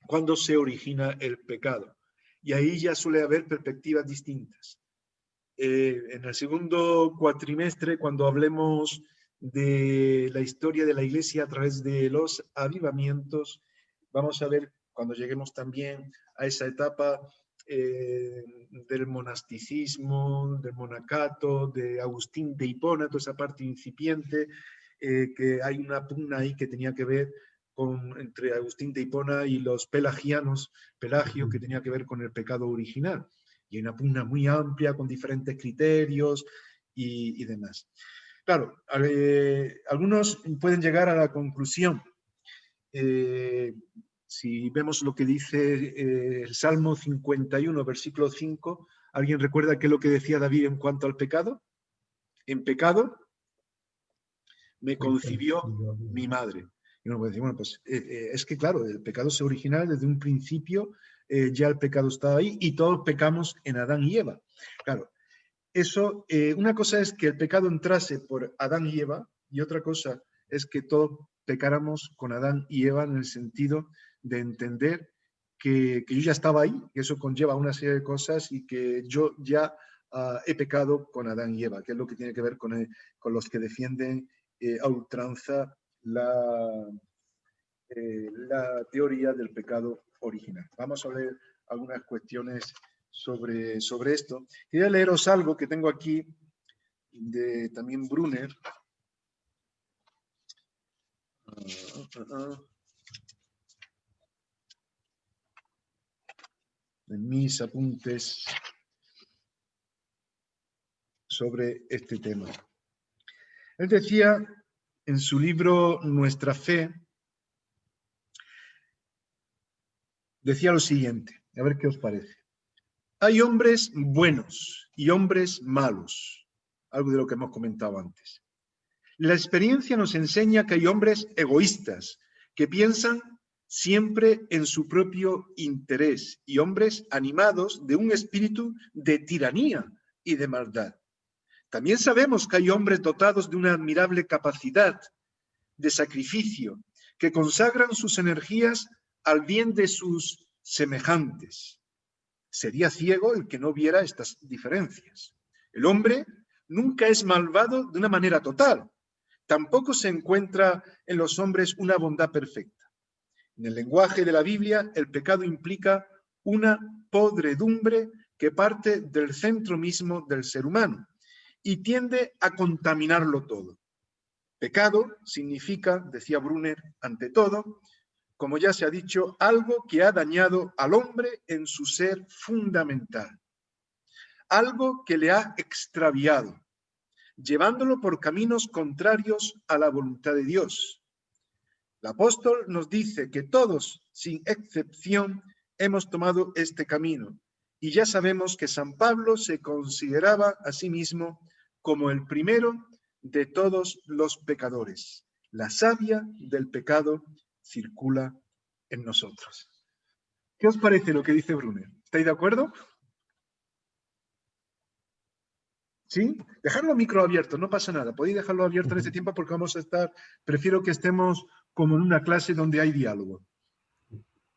¿Cuándo se origina el pecado? Y ahí ya suele haber perspectivas distintas. En el segundo cuatrimestre, cuando hablemos de la historia de la Iglesia a través de los avivamientos, vamos a ver, cuando lleguemos también a esa etapa del monasticismo, del monacato, de Agustín de Hipona, toda esa parte incipiente, que hay una pugna ahí que tenía que ver entre Agustín de Hipona y los pelagianos, Pelagio, que tenía que ver con el pecado original. Y hay una pugna muy amplia con diferentes criterios y demás. Claro, algunos pueden llegar a la conclusión, si vemos lo que dice el Salmo 51, versículo 5, ¿alguien recuerda qué es lo que decía David en cuanto al pecado? En pecado me concibió mi madre. Y uno puede decir, bueno, pues es que claro, el pecado es original desde un principio, ya el pecado estaba ahí y todos pecamos en Adán y Eva. Claro, eso, una cosa es que el pecado entrase por Adán y Eva y otra cosa es que todos pecáramos con Adán y Eva en el sentido de entender que yo ya estaba ahí, que eso conlleva una serie de cosas y que yo ya he pecado con Adán y Eva, que es lo que tiene que ver con los que defienden a ultranza la teoría del pecado original. Vamos a ver algunas cuestiones sobre esto. Quería leeros algo que tengo aquí de también Brunner. En mis apuntes sobre este tema. Él decía en su libro Nuestra Fe, decía lo siguiente, a ver qué os parece. Hay hombres buenos y hombres malos, algo de lo que hemos comentado antes. La experiencia nos enseña que hay hombres egoístas, que piensan siempre en su propio interés y hombres animados de un espíritu de tiranía y de maldad. También sabemos que hay hombres dotados de una admirable capacidad de sacrificio, que consagran sus energías al bien de sus semejantes. Sería ciego el que no viera estas diferencias. El hombre nunca es malvado de una manera total. Tampoco se encuentra en los hombres una bondad perfecta. En el lenguaje de la Biblia, el pecado implica una podredumbre que parte del centro mismo del ser humano y tiende a contaminarlo todo. Pecado significa, decía Brunner, ante todo, como ya se ha dicho, algo que ha dañado al hombre en su ser fundamental, algo que le ha extraviado, llevándolo por caminos contrarios a la voluntad de Dios. El apóstol nos dice que todos, sin excepción, hemos tomado este camino, y ya sabemos que San Pablo se consideraba a sí mismo como el primero de todos los pecadores. La savia del pecado circula en nosotros. ¿Qué os parece lo que dice Brunner? ¿Estáis de acuerdo? ¿Sí? Dejarlo micro abierto, no pasa nada. Podéis dejarlo abierto en este tiempo porque vamos a estar, prefiero que estemos como en una clase donde hay diálogo.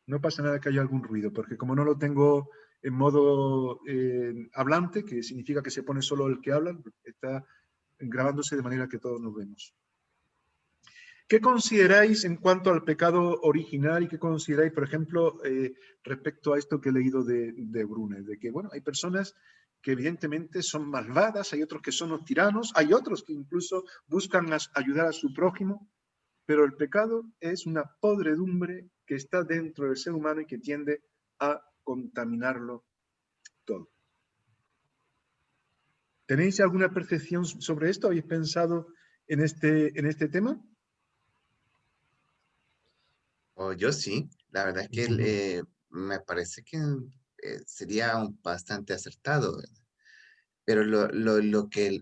No pasa nada que haya algún ruido, porque como no lo tengo en modo hablante, que significa que se pone solo el que habla, está grabándose de manera que todos nos vemos. ¿Qué consideráis en cuanto al pecado original y qué consideráis, por ejemplo, respecto a esto que he leído de Brune? De que, bueno, hay personas que evidentemente son malvadas, hay otros que son los tiranos, hay otros que incluso buscan ayudar a su prójimo, pero el pecado es una podredumbre que está dentro del ser humano y que tiende a contaminarlo todo. ¿Tenéis alguna percepción sobre esto? ¿Habéis pensado en este tema? Yo sí, la verdad es que me parece que sería bastante acertado, ¿verdad? Pero lo que,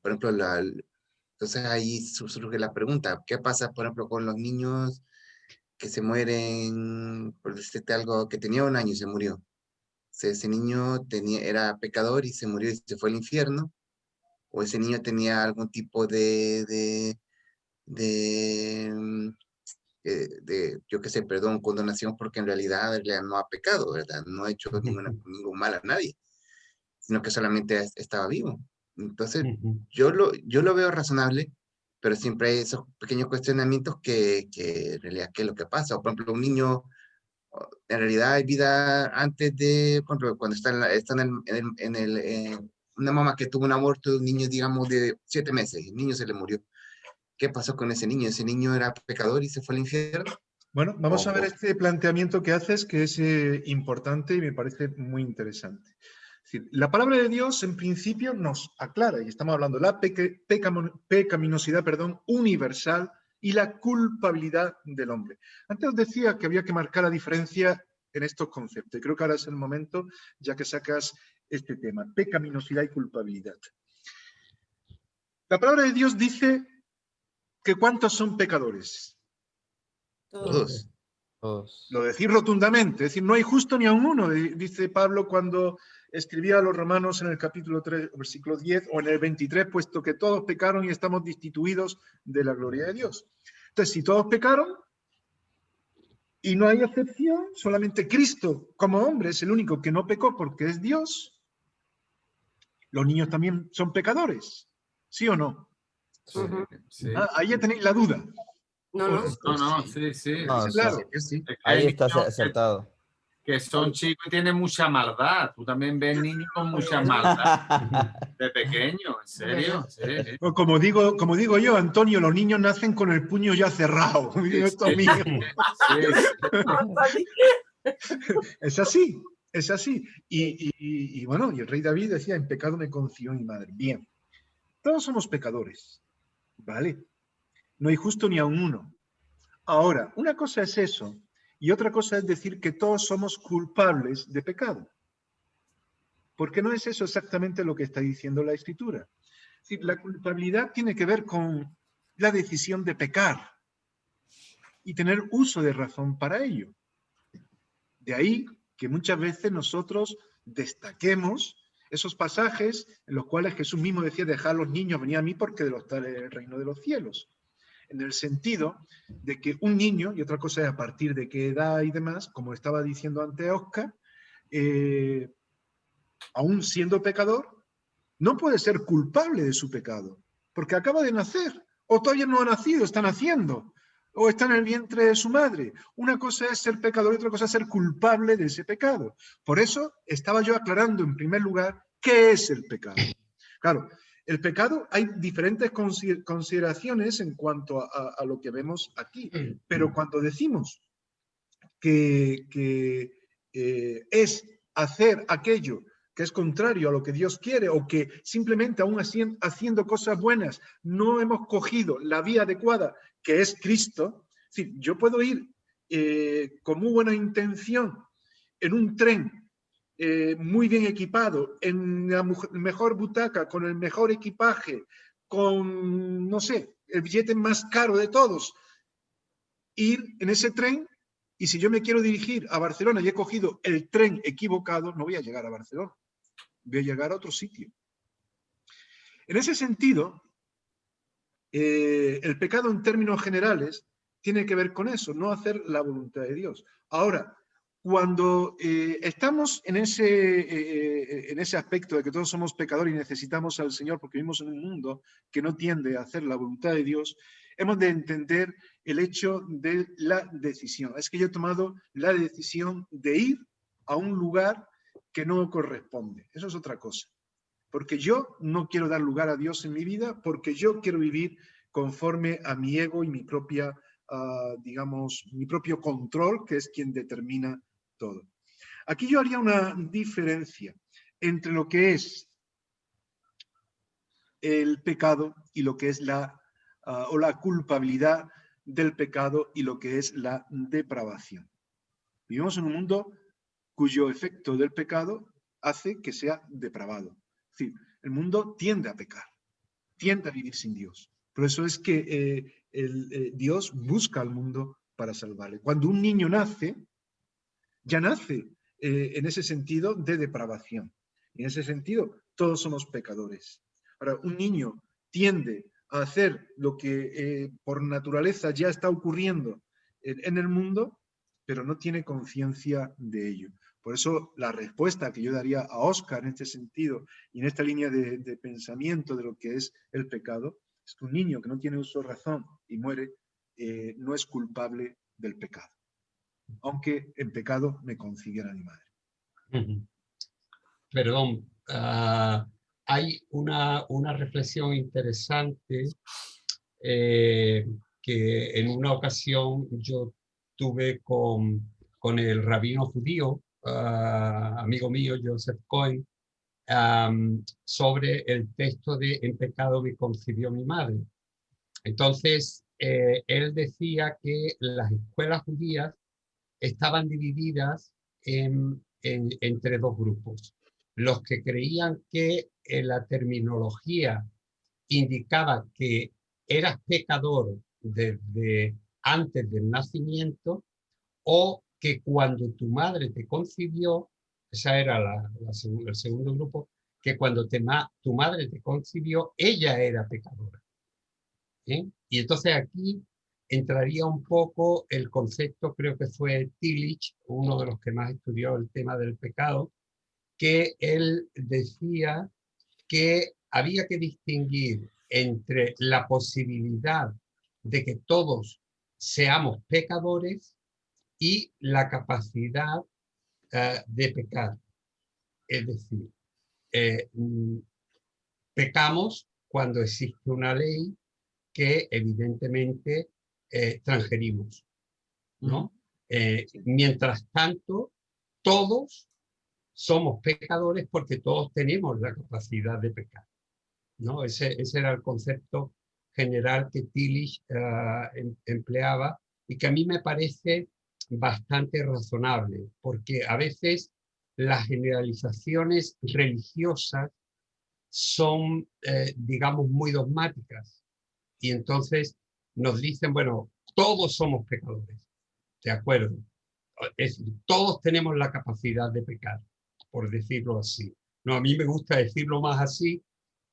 por ejemplo, entonces ahí surge la pregunta, ¿qué pasa, por ejemplo, con los niños que se mueren, por decirte algo, que tenía 1 año y se murió? Ese niño era pecador y se murió y se fue al infierno, o ese niño tenía algún tipo de, mm, yo qué sé, perdón, condonación, porque en realidad él no ha pecado, ¿verdad? No ha hecho ningún mal a nadie, sino que solamente estaba vivo. Entonces, yo lo veo razonable, pero siempre hay esos pequeños cuestionamientos que en realidad, ¿qué es lo que pasa? O, por ejemplo, un niño, en realidad hay vida antes de, por ejemplo, cuando está una mamá que tuvo un aborto de un niño, digamos, de 7 meses, el niño se le murió. ¿Qué pasó con ese niño? ¿Ese niño era pecador y se fue al infierno? Bueno, vamos a ver este planteamiento que haces, que es importante y me parece muy interesante. Es decir, la palabra de Dios en principio nos aclara, y estamos hablando de la pecaminosidad, universal y la culpabilidad del hombre. Antes os decía que había que marcar la diferencia en estos conceptos, y creo que ahora es el momento, ya que sacas este tema, pecaminosidad y culpabilidad. La palabra de Dios dice que ¿cuántos son pecadores? Todos. Lo decís rotundamente, es decir, no hay justo ni a un uno, dice Pablo cuando escribía a los romanos en el capítulo 3, versículo 10, o en el 23, puesto que todos pecaron y estamos destituidos de la gloria de Dios. Entonces, si todos pecaron, y no hay excepción, solamente Cristo como hombre es el único que no pecó porque es Dios, los niños también son pecadores, ¿sí o no? Sí, sí. Ahí ya tenéis la duda. No, Sí, sí. No, Claro. Sí. Es que ahí hay estás niños acertado. que son chicos y tienen mucha maldad. Tú también ves niños con mucha maldad de pequeño, en serio. Sí. Como digo yo, Antonio, los niños nacen con el puño ya cerrado. Estos niños. Es así, es así. Y bueno, y el rey David decía, en pecado me concibió mi madre. Bien, todos somos pecadores, ¿vale? No hay justo ni a un uno. Ahora, una cosa es eso, y otra cosa es decir que todos somos culpables de pecado. Porque no es eso exactamente lo que está diciendo la Escritura. Es decir, la culpabilidad tiene que ver con la decisión de pecar y tener uso de razón para ello. De ahí que muchas veces nosotros destaquemos esos pasajes en los cuales Jesús mismo decía, dejad a los niños venir a mí porque de los tales es el reino de los cielos. En el sentido de que un niño, y otra cosa es a partir de qué edad y demás, como estaba diciendo antes Oscar, aún siendo pecador, no puede ser culpable de su pecado, porque acaba de nacer, o todavía no ha nacido, está naciendo, o está en el vientre de su madre. Una cosa es ser pecador y otra cosa es ser culpable de ese pecado. Por eso estaba yo aclarando en primer lugar qué es el pecado. Claro, el pecado, hay diferentes consideraciones en cuanto a lo que vemos aquí, pero cuando decimos que es hacer aquello que es contrario a lo que Dios quiere o que simplemente aún haciendo cosas buenas no hemos cogido la vía adecuada que es Cristo, es decir, yo puedo ir con muy buena intención en un tren muy bien equipado, en la mejor butaca, con el mejor equipaje, con, no sé, el billete más caro de todos, ir en ese tren, y si yo me quiero dirigir a Barcelona y he cogido el tren equivocado, no voy a llegar a Barcelona, voy a llegar a otro sitio. En ese sentido, el pecado en términos generales tiene que ver con eso, no hacer la voluntad de Dios. Ahora, cuando estamos en ese aspecto de que todos somos pecadores y necesitamos al Señor porque vivimos en un mundo que no tiende a hacer la voluntad de Dios, hemos de entender el hecho de la decisión. Es que yo he tomado la decisión de ir a un lugar que no corresponde. Eso es otra cosa. Porque yo no quiero dar lugar a Dios en mi vida, porque yo quiero vivir conforme a mi ego y mi propia, digamos, mi propio control, que es quien determina todo. Aquí yo haría una diferencia entre lo que es el pecado y lo que es o la culpabilidad del pecado y lo que es la depravación. Vivimos en un mundo cuyo efecto del pecado hace que sea depravado. Es decir, el mundo tiende a pecar, tiende a vivir sin Dios. Por eso es que Dios busca al mundo para salvarle. Cuando un niño nace, ya nace en ese sentido de depravación. En ese sentido, todos somos pecadores. Ahora, un niño tiende a hacer lo que por naturaleza ya está ocurriendo en el mundo, pero no tiene conciencia de ello. Por eso la respuesta que yo daría a Óscar en este sentido y en esta línea de pensamiento de lo que es el pecado, es que un niño que no tiene uso de razón y muere, no es culpable del pecado, aunque en pecado me concibiera mi madre. Perdón, hay una reflexión interesante que en una ocasión yo tuve con el rabino judío, amigo mío, Joseph Cohen, sobre el texto de En pecado me concibió mi madre. Entonces, él decía que las escuelas judías estaban divididas entre dos grupos. Los que creían que la terminología indicaba que eras pecador desde antes del nacimiento, o que cuando tu madre te concibió, esa era el segundo grupo, que cuando tu madre te concibió, ella era pecadora. ¿Sí? Y entonces aquí entraría un poco el concepto, creo que fue Tillich, uno de los que más estudió el tema del pecado, que él decía que había que distinguir entre la posibilidad de que todos seamos pecadores y la capacidad de pecar. Es decir, pecamos cuando existe una ley que evidentemente transgredimos, ¿no? Mientras tanto, todos somos pecadores porque todos tenemos la capacidad de pecar, ¿no? Ese era el concepto general que Tillich empleaba y que a mí me parece bastante razonable, porque a veces las generalizaciones religiosas son, digamos, muy dogmáticas y entonces nos dicen, bueno, todos somos pecadores, ¿de acuerdo? Todos tenemos la capacidad de pecar, por decirlo así. No, a mí me gusta decirlo más así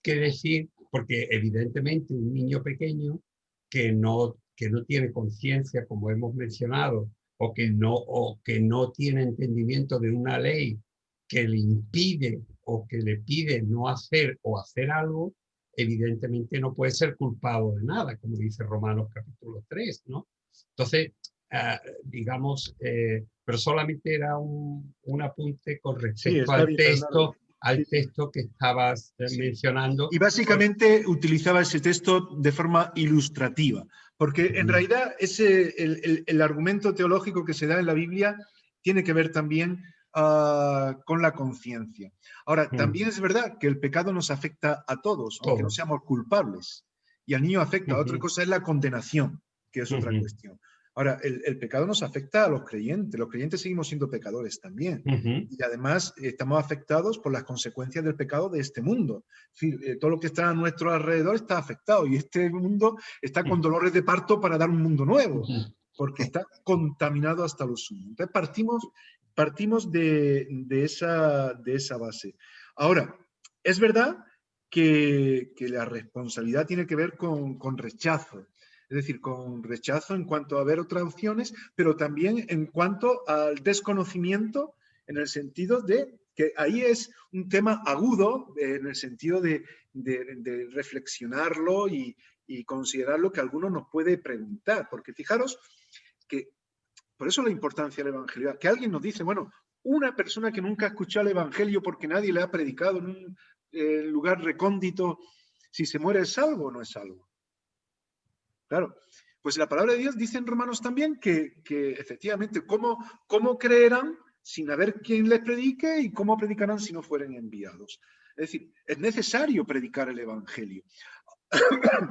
que decir, porque evidentemente un niño pequeño que no tiene conciencia, como hemos mencionado, o que no tiene entendimiento de una ley que le impide o que le pide no hacer o hacer algo, evidentemente no puede ser culpado de nada, como dice Romanos capítulo 3, ¿no? Entonces, digamos, pero solamente era un apunte con respecto al texto que estabas mencionando. Y básicamente utilizaba ese texto de forma ilustrativa, porque en realidad el argumento teológico que se da en la Biblia tiene que ver también con la conciencia. Ahora, también es verdad que el pecado nos afecta a todos, aunque no seamos culpables, y al niño afecta. Otra cosa es la condenación, que es otra cuestión. Ahora, el pecado nos afecta a los creyentes seguimos siendo pecadores también, y además estamos afectados por las consecuencias del pecado de este mundo. Es decir, todo lo que está a nuestro alrededor está afectado, y este mundo está con dolores de parto para dar un mundo nuevo, porque está contaminado hasta lo sumo. Entonces partimos de esa base. Ahora, es verdad que la responsabilidad tiene que ver con rechazo. Es decir, con rechazo en cuanto a ver otras opciones, pero también en cuanto al desconocimiento, en el sentido de que ahí es un tema agudo, en el sentido de reflexionarlo y considerarlo, que alguno nos puede preguntar. Porque fijaros que, por eso la importancia del Evangelio, que alguien nos dice, bueno, una persona que nunca ha escuchado el Evangelio porque nadie le ha predicado en un lugar recóndito, si se muere, ¿es salvo o no es salvo? Claro, pues la palabra de Dios dice en Romanos también que efectivamente, ¿cómo creerán sin haber quien les predique y cómo predicarán si no fueren enviados? Es decir, es necesario predicar el Evangelio.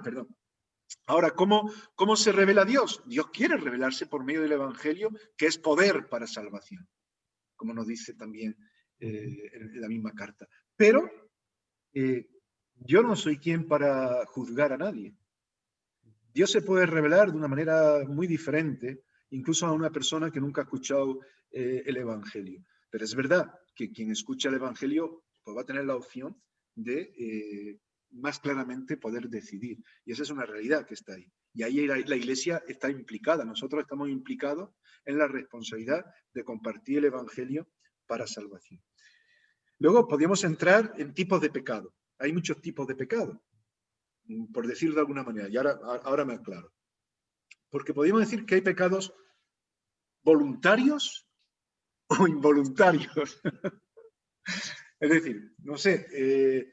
Perdón. Ahora, ¿cómo se revela Dios? Dios quiere revelarse por medio del Evangelio, que es poder para salvación, como nos dice también en la misma carta. Pero yo no soy quien para juzgar a nadie. Dios se puede revelar de una manera muy diferente, incluso a una persona que nunca ha escuchado el Evangelio. Pero es verdad que quien escucha el Evangelio pues va a tener la opción de más claramente poder decidir. Y esa es una realidad que está ahí. Y ahí la Iglesia está implicada. Nosotros estamos implicados en la responsabilidad de compartir el Evangelio para salvación. Luego podríamos entrar en tipos de pecado. Hay muchos tipos de pecado, por decirlo de alguna manera, y ahora me aclaro. Porque podríamos decir que hay pecados voluntarios o involuntarios. Es decir, no sé,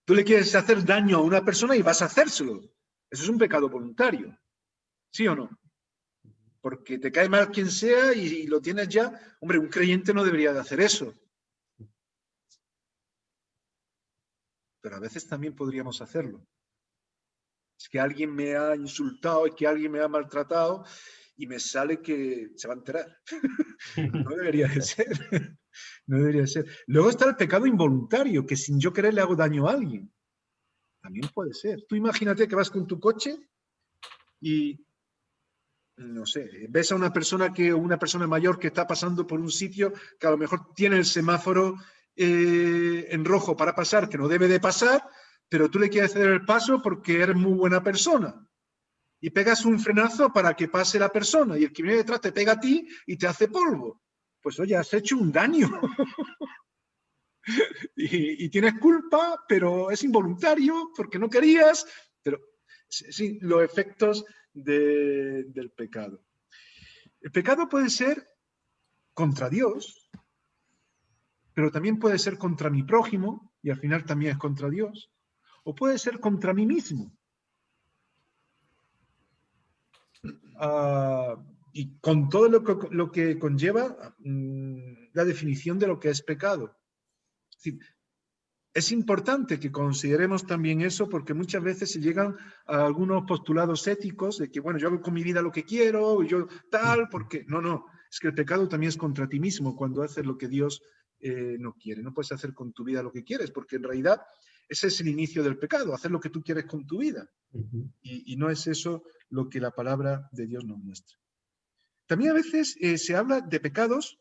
tú le quieres hacer daño a una persona y vas a hacérselo. Eso es un pecado voluntario, ¿sí o no? Porque te cae mal quien sea y lo tienes ya. Hombre, un creyente no debería de hacer eso. Pero a veces también podríamos hacerlo. Es que alguien me ha insultado, es que alguien me ha maltratado y me sale que se va a enterar. No debería de ser. No debería de ser. Luego está el pecado involuntario, que sin yo querer le hago daño a alguien. También puede ser. Tú imagínate que vas con tu coche y, no sé, ves a una persona mayor que está pasando por un sitio que a lo mejor tiene el semáforo en rojo para pasar, que no debe de pasar, pero tú le quieres ceder el paso porque eres muy buena persona. Y pegas un frenazo para que pase la persona y el que viene detrás te pega a ti y te hace polvo. Pues oye, has hecho un daño. y tienes culpa, pero es involuntario porque no querías. Pero sí, los efectos del pecado. El pecado puede ser contra Dios, pero también puede ser contra mi prójimo, y al final también es contra Dios, o puede ser contra mí mismo. Y con todo lo que conlleva la definición de lo que es pecado. Es decir, es importante que consideremos también eso, porque muchas veces se llegan a algunos postulados éticos de que, bueno, yo hago con mi vida lo que quiero, yo tal, porque... No, es que el pecado también es contra ti mismo cuando haces lo que Dios no quiere. No puedes hacer con tu vida lo que quieres, porque en realidad ese es el inicio del pecado, hacer lo que tú quieres con tu vida. Y no es eso lo que la palabra de Dios nos muestra. También a veces se habla de pecados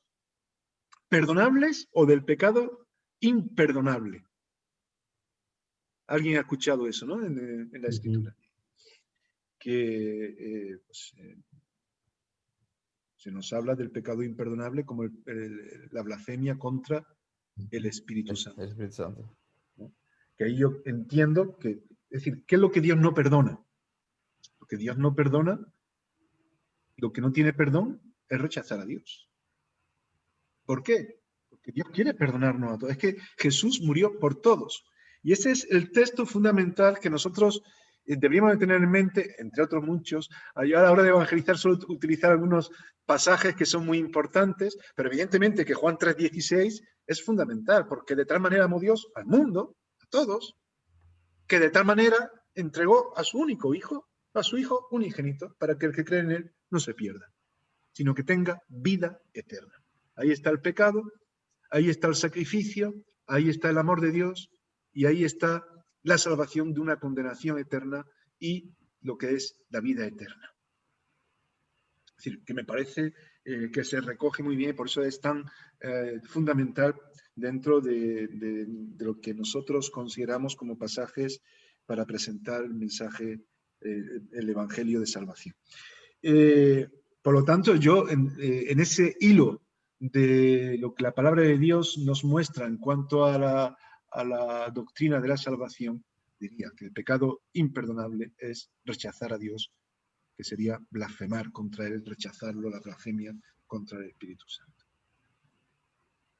perdonables o del pecado imperdonable. Alguien ha escuchado eso, ¿no? En la Escritura. Que se nos habla del pecado imperdonable como la blasfemia contra el Espíritu Santo. El Espíritu Santo. ¿No? Que ahí yo entiendo que, es decir, ¿qué es lo que Dios no perdona? Lo que Dios no perdona, lo que no tiene perdón, es rechazar a Dios. ¿Por qué? Porque Dios quiere perdonarnos a todos. Es que Jesús murió por todos. Y ese es el texto fundamental que nosotros deberíamos de tener en mente, entre otros muchos. A la hora de evangelizar solo utilizar algunos pasajes que son muy importantes, pero evidentemente que Juan 3:16 es fundamental, porque de tal manera amó Dios al mundo, a todos, que de tal manera entregó a su único hijo, a su hijo unigénito, para que el que cree en él no se pierda, sino que tenga vida eterna. Ahí está el pecado, ahí está el sacrificio, ahí está el amor de Dios y ahí está la salvación de una condenación eterna y lo que es la vida eterna. Es decir, que me parece que se recoge muy bien, por eso es tan fundamental dentro de lo que nosotros consideramos como pasajes para presentar el mensaje el Evangelio de salvación. Por lo tanto, yo en ese hilo de lo que la palabra de Dios nos muestra en cuanto a la doctrina de la salvación, diría que el pecado imperdonable es rechazar a Dios, que sería blasfemar contra él, rechazarlo, la blasfemia contra el Espíritu Santo.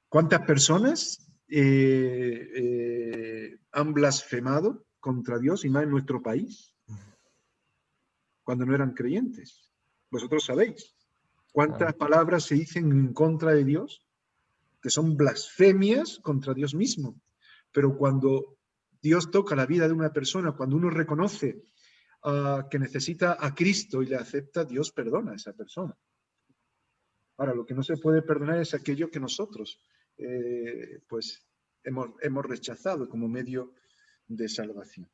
¿Cuántas personas han blasfemado contra Dios, y más en nuestro país, cuando no eran creyentes? Vosotros sabéis cuántas palabras se dicen en contra de Dios, que son blasfemias contra Dios mismo. Pero cuando Dios toca la vida de una persona, cuando uno reconoce que necesita a Cristo y le acepta, Dios perdona a esa persona. Ahora, lo que no se puede perdonar es aquello que nosotros pues hemos rechazado como medio de salvación.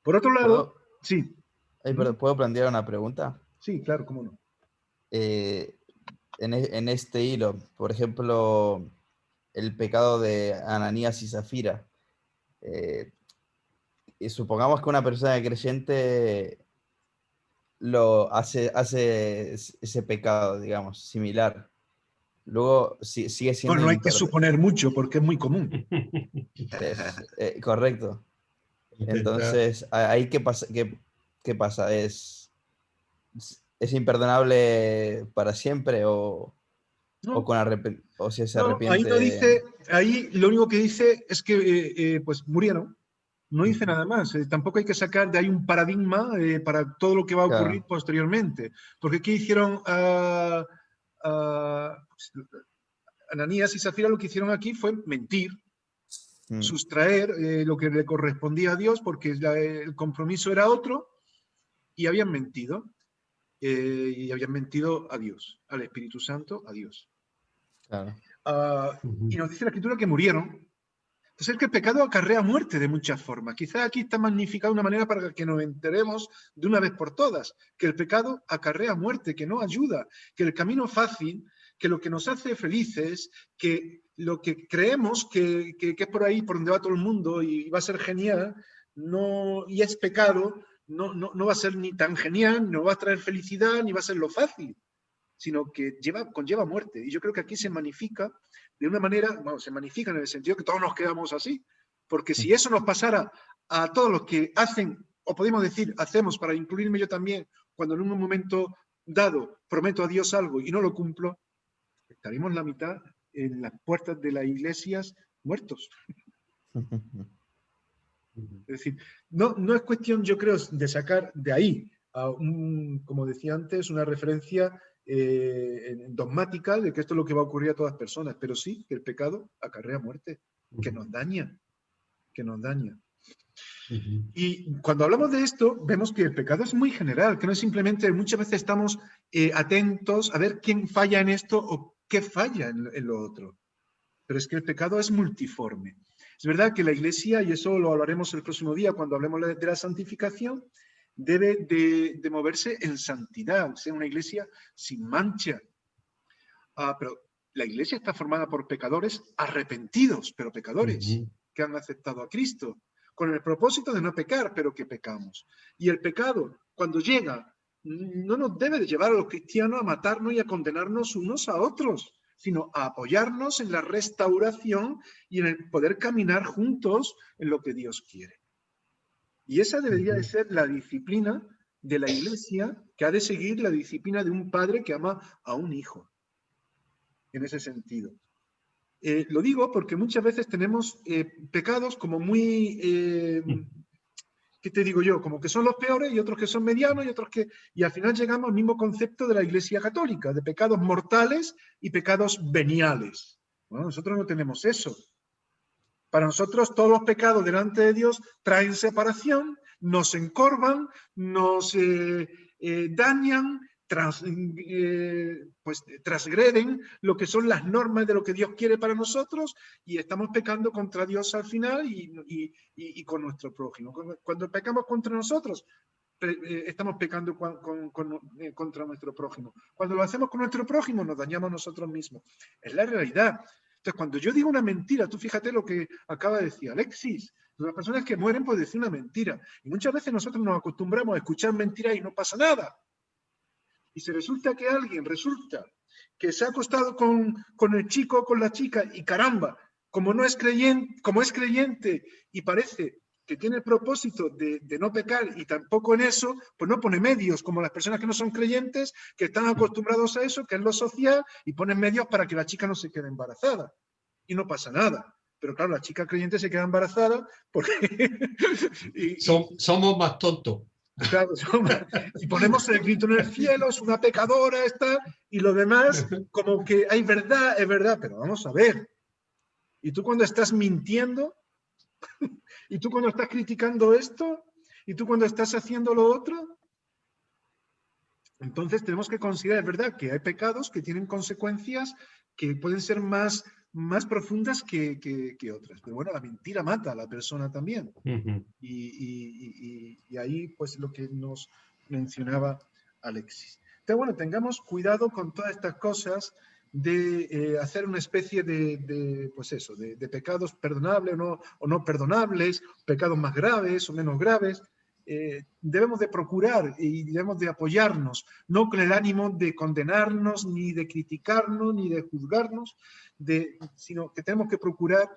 Por otro lado, sí. ¿Puedo plantear una pregunta? Sí, claro, cómo no. En este hilo, por ejemplo, el pecado de Ananías y Zafira. Y supongamos que una persona creyente lo hace ese pecado, digamos, similar. Luego sigue siendo... Bueno, no hay que suponer mucho porque es muy común. Correcto. Entonces, ¿ahí qué pasa? ¿Qué pasa? ¿Es imperdonable para siempre o si se arrepiente? Ahí no dice, ahí lo único que dice es que pues murieron. No dice nada más. Tampoco hay que sacar de ahí un paradigma para todo lo que va a ocurrir posteriormente. Porque ¿qué hicieron Ananías y Zafira? Lo que hicieron aquí fue mentir, sustraer lo que le correspondía a Dios, porque el compromiso era otro, y habían mentido. Y habían mentido a Dios, al Espíritu Santo, a Dios. Claro. Y nos dice la Escritura que murieron. Entonces es que el pecado acarrea muerte de muchas formas. Quizás aquí está magnificado de una manera para que nos enteremos de una vez por todas, que el pecado acarrea muerte, que no ayuda, que el camino fácil, que lo que nos hace felices, que lo que creemos que es por ahí, por donde va todo el mundo y va a ser genial, no, y es pecado, no va a ser ni tan genial, no va a traer felicidad, ni va a ser lo fácil, sino que conlleva muerte. Y yo creo que aquí se magnifica de una manera, bueno, se magnifica en el sentido que todos nos quedamos así, porque si eso nos pasara a todos los que hacen, o podemos decir, hacemos, para incluirme yo también, cuando en un momento dado prometo a Dios algo y no lo cumplo, estaríamos la mitad en las puertas de las iglesias muertos. Es decir, no es cuestión, yo creo, de sacar de ahí, como decía antes, una referencia dogmática de que esto es lo que va a ocurrir a todas personas, pero sí que el pecado acarrea muerte, que nos daña, que nos daña. Y cuando hablamos de esto, vemos que el pecado es muy general, que no es simplemente, muchas veces estamos atentos a ver quién falla en esto o qué falla en lo otro. Pero es que el pecado es multiforme. Es verdad que la Iglesia, y eso lo hablaremos el próximo día cuando hablemos de la santificación, debe de moverse en santidad, ser una Iglesia sin mancha. Pero la Iglesia está formada por pecadores arrepentidos, pero pecadores que han aceptado a Cristo, con el propósito de no pecar, pero que pecamos. Y el pecado, cuando llega, no nos debe de llevar a los cristianos a matarnos y a condenarnos unos a otros, sino a apoyarnos en la restauración y en el poder caminar juntos en lo que Dios quiere. Y esa debería de ser la disciplina de la Iglesia, que ha de seguir la disciplina de un padre que ama a un hijo, en ese sentido. Lo digo porque muchas veces tenemos pecados como muy, ¿qué te digo yo? Como que son los peores y otros que son medianos y otros que... Y al final llegamos al mismo concepto de la Iglesia Católica, de pecados mortales y pecados veniales. Bueno, nosotros no tenemos eso. Para nosotros todos los pecados delante de Dios traen separación, nos encorvan, nos dañan, pues transgreden lo que son las normas de lo que Dios quiere para nosotros y estamos pecando contra Dios al final y con nuestro prójimo. Cuando pecamos contra nosotros, estamos pecando contra nuestro prójimo. Cuando lo hacemos con nuestro prójimo, nos dañamos nosotros mismos. Es la realidad. Entonces, cuando yo digo una mentira, tú fíjate lo que acaba de decir Alexis, Las personas que mueren por decir una mentira. Y muchas veces nosotros nos acostumbramos a escuchar mentiras y no pasa nada. Y si resulta que alguien que se ha acostado con el chico o con la chica y caramba, como es creyente y parece que tiene el propósito de no pecar y tampoco en eso, pues no pone medios, como las personas que no son creyentes, que están acostumbrados a eso, que es lo social, y ponen medios para que la chica no se quede embarazada. Y no pasa nada. Pero claro, la chica creyente se queda embarazada porque... somos más tontos. Claro, y ponemos el grito en el cielo, es una pecadora, esta, y lo demás, como que hay verdad, es verdad, pero vamos a ver. Y tú cuando estás mintiendo, y tú cuando estás criticando esto, y tú cuando estás haciendo lo otro, entonces tenemos que considerar, es verdad, que hay pecados que tienen consecuencias que pueden ser más profundas que otras. Pero bueno, la mentira mata a la persona también. Y ahí, pues, lo que nos mencionaba Alexis. Pero bueno, tengamos cuidado con todas estas cosas de hacer una especie pues eso, de pecados perdonables o no perdonables, pecados más graves o menos graves. Debemos de procurar y debemos de apoyarnos, no con el ánimo de condenarnos, ni de criticarnos, ni de juzgarnos, sino que tenemos que procurar